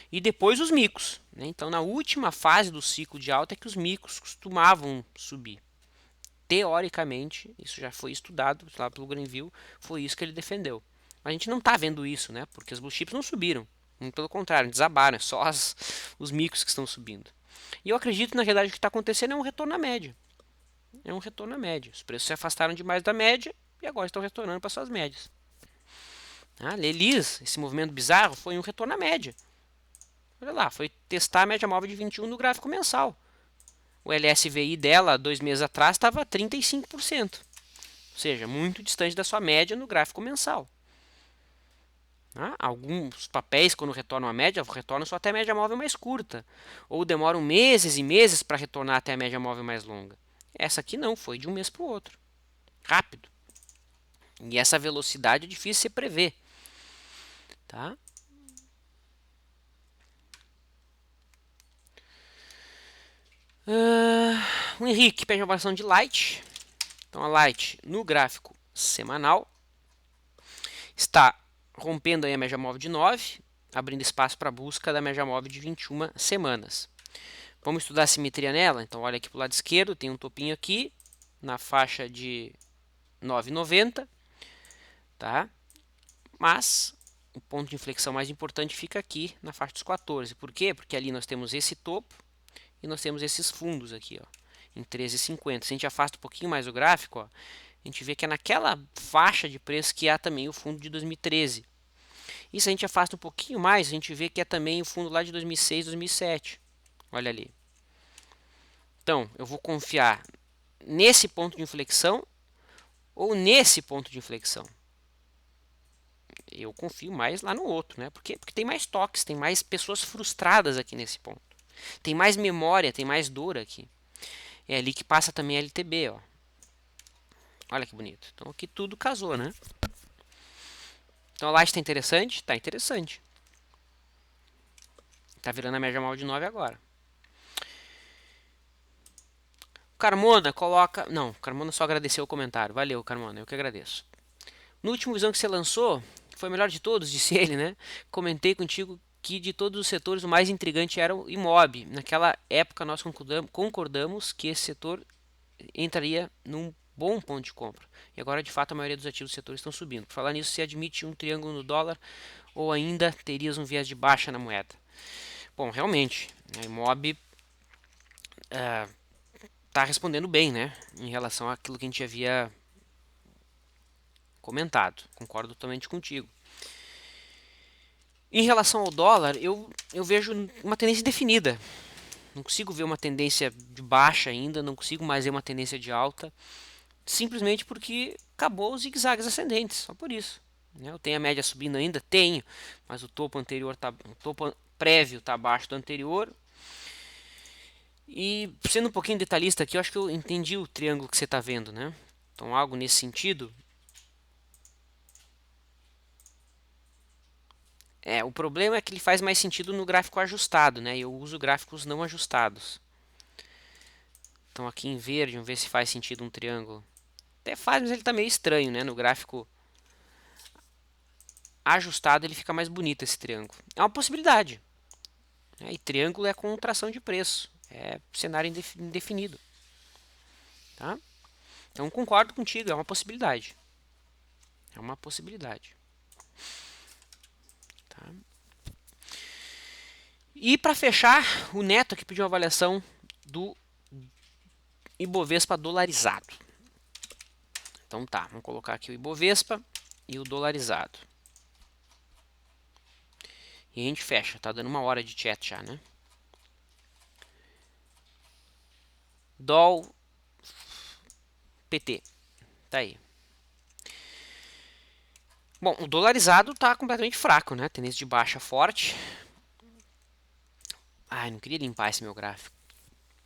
e depois os micos. Né? Então na última fase do ciclo de alta é que os micos costumavam subir. Teoricamente, isso já foi estudado lá pelo Granville, foi isso que ele defendeu. Mas a gente não está vendo isso, né? Porque as blue chips não subiram. Muito pelo contrário, desabaram. É só os micos que estão subindo. E eu acredito, na realidade, que o que está acontecendo é um retorno à média. É um retorno à média. Os preços se afastaram demais da média e agora estão retornando para suas médias. Lelis, esse movimento bizarro, foi um retorno à média. Olha lá, foi testar a média móvel de 21 no gráfico mensal. O LSVI dela, 2 meses atrás, estava 35%. Ou seja, muito distante da sua média no gráfico mensal. Alguns papéis, quando retornam à média, retornam só até a média móvel mais curta. Ou demoram meses e meses para retornar até a média móvel mais longa. Essa aqui não, foi de um mês para o outro. Rápido. E essa velocidade é difícil de se prever. Tá? O Henrique pede uma avaliação de Light. Então a Light no gráfico semanal está rompendo aí a média móvel de 9, abrindo espaço para a busca da média móvel de 21 semanas. Vamos estudar a simetria nela? Então olha aqui para o lado esquerdo, tem um topinho aqui na faixa de 9,90, tá? Mas o ponto de inflexão mais importante fica aqui na faixa dos 14. Por quê? Porque ali nós temos esse topo e nós temos esses fundos aqui, ó, em 13,50. Se a gente afasta um pouquinho mais o gráfico, ó, a gente vê que é naquela faixa de preço que há também o fundo de 2013. E se a gente afasta um pouquinho mais, a gente vê que é também o fundo lá de 2006, 2007. Olha ali. Então, eu vou confiar nesse ponto de inflexão ou nesse ponto de inflexão. Eu confio mais lá no outro, né? Porque tem mais toques, tem mais pessoas frustradas aqui nesse ponto. Tem mais memória, tem mais dor aqui. É ali que passa também a LTB, ó. Olha que bonito. Então aqui tudo casou, né? Então a Light está interessante? Está interessante. Está virando a média móvel de 9 agora. Carmona coloca... Não, Carmona só agradeceu o comentário. Valeu, Carmona, eu que agradeço. No último visão que você lançou, foi o melhor de todos, disse ele, né? Comentei contigo que de todos os setores o mais intrigante era o Imob. Naquela época nós concordamos que esse setor entraria num bom ponto de compra. E agora, de fato, a maioria dos ativos do setor estão subindo. Por falar nisso, se admite um triângulo no dólar ou ainda terias um viés de baixa na moeda? Bom, realmente, a Imob está respondendo bem, né? Em relação àquilo que a gente havia comentado. Concordo totalmente contigo. Em relação ao dólar, eu vejo uma tendência definida. Não consigo ver uma tendência de baixa ainda, não consigo mais ver uma tendência de alta, simplesmente porque acabou os zigue-zagues ascendentes, só por isso. Eu tenho a média subindo ainda? Tenho, mas o topo anterior o topo prévio está abaixo do anterior. E sendo um pouquinho detalhista aqui, eu acho que eu entendi o triângulo que você está vendo, né? Então algo nesse sentido. O problema é que ele faz mais sentido no gráfico ajustado, né? Eu uso gráficos não ajustados. Então aqui em verde, vamos ver se faz sentido um triângulo. Até faz, mas ele está meio estranho, né? No gráfico ajustado ele fica mais bonito esse triângulo. É uma possibilidade. E triângulo é contração de preço. É cenário indefinido. Tá? Então concordo contigo, é uma possibilidade. É uma possibilidade. Tá? E para fechar, o Neto aqui pediu uma avaliação do Ibovespa dolarizado. Então tá, vamos colocar aqui o Ibovespa e o dolarizado. E a gente fecha, tá dando 1 hora de chat já, né? DOL PT. Tá aí. Bom, o dolarizado tá completamente fraco, né? Tendência de baixa forte. Ai, não queria limpar esse meu gráfico.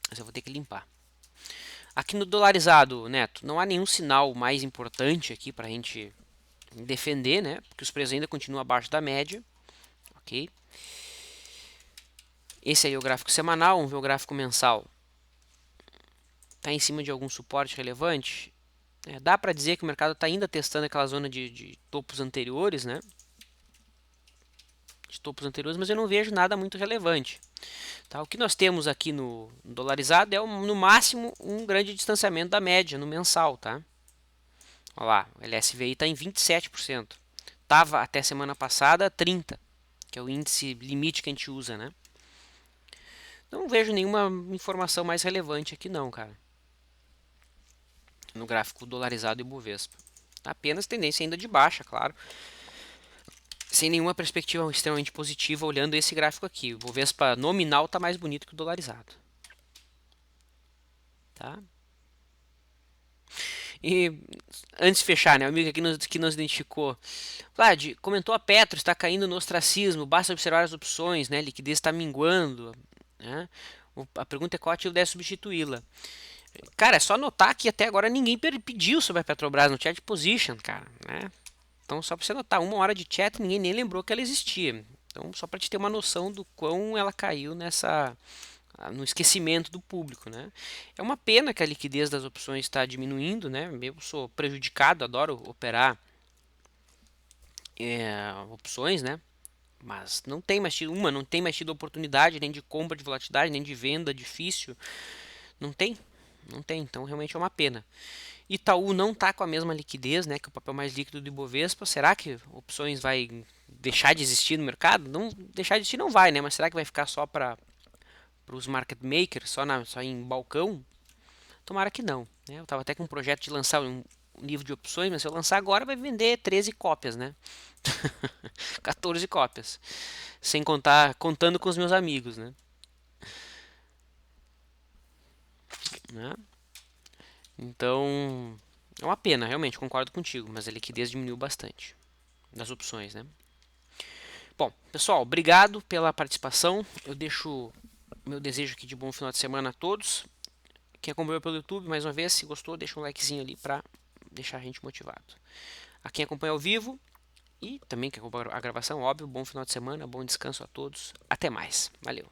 Mas eu vou ter que limpar. Aqui no dolarizado, Neto, não há nenhum sinal mais importante aqui pra gente defender, né? Porque os preços ainda continuam abaixo da média, ok? Esse aí é o gráfico semanal, vamos ver o gráfico mensal. Está em cima de algum suporte relevante. Dá para dizer que o mercado está ainda testando aquela zona de topos anteriores, né? De topos anteriores, mas eu não vejo nada muito relevante. Tá? O que nós temos aqui no dolarizado é no máximo um grande distanciamento da média no mensal, tá? Olha lá, o LSVI está em 27%. Estava até semana passada 30%, que é o índice limite que a gente usa, né? Não vejo nenhuma informação mais relevante aqui não, cara. No gráfico dolarizado e Bovespa. Apenas tendência ainda de baixa, claro. Sem nenhuma perspectiva extremamente positiva olhando esse gráfico aqui. O Bovespa nominal está mais bonito que o dolarizado. Tá? E antes de fechar, né, o amigo aqui que nos identificou. Vlad, comentou a Petro está caindo no ostracismo, basta observar as opções, né, liquidez está minguando. Né? A pergunta é qual ativo deve substituí-la. Cara, é só notar que até agora ninguém pediu sobre a Petrobras no chat position, cara. Né? Então, só para você notar, 1 hora de chat ninguém nem lembrou que ela existia. Então, só para te ter uma noção do quão ela caiu no esquecimento do público, né? É uma pena que a liquidez das opções está diminuindo, né? Eu sou prejudicado, adoro operar opções, né? Mas não tem mais tido oportunidade nem de compra de volatilidade, nem de venda difícil. Não tem, não tem. Então realmente é uma pena. Itaú não está com a mesma liquidez, né, que o papel mais líquido do Ibovespa. Será que opções vai deixar de existir no mercado? Não, deixar de existir não vai, né? Mas será que vai ficar só para os market makers, só em balcão? Tomara que não. Né? Eu estava até com um projeto de lançar um livro de opções, mas se eu lançar agora vai vender 13 cópias, né? 14 cópias. Sem contando com os meus amigos, né? Então, é uma pena, realmente, concordo contigo, mas a liquidez diminuiu bastante das opções, né? Bom, pessoal, obrigado pela participação. Eu deixo meu desejo aqui de bom final de semana a todos. Quem acompanhou pelo YouTube, mais uma vez, se gostou, deixa um likezinho ali para deixar a gente motivado. A quem acompanha ao vivo e também quem acompanha a gravação, óbvio, bom final de semana, bom descanso a todos. Até mais. Valeu.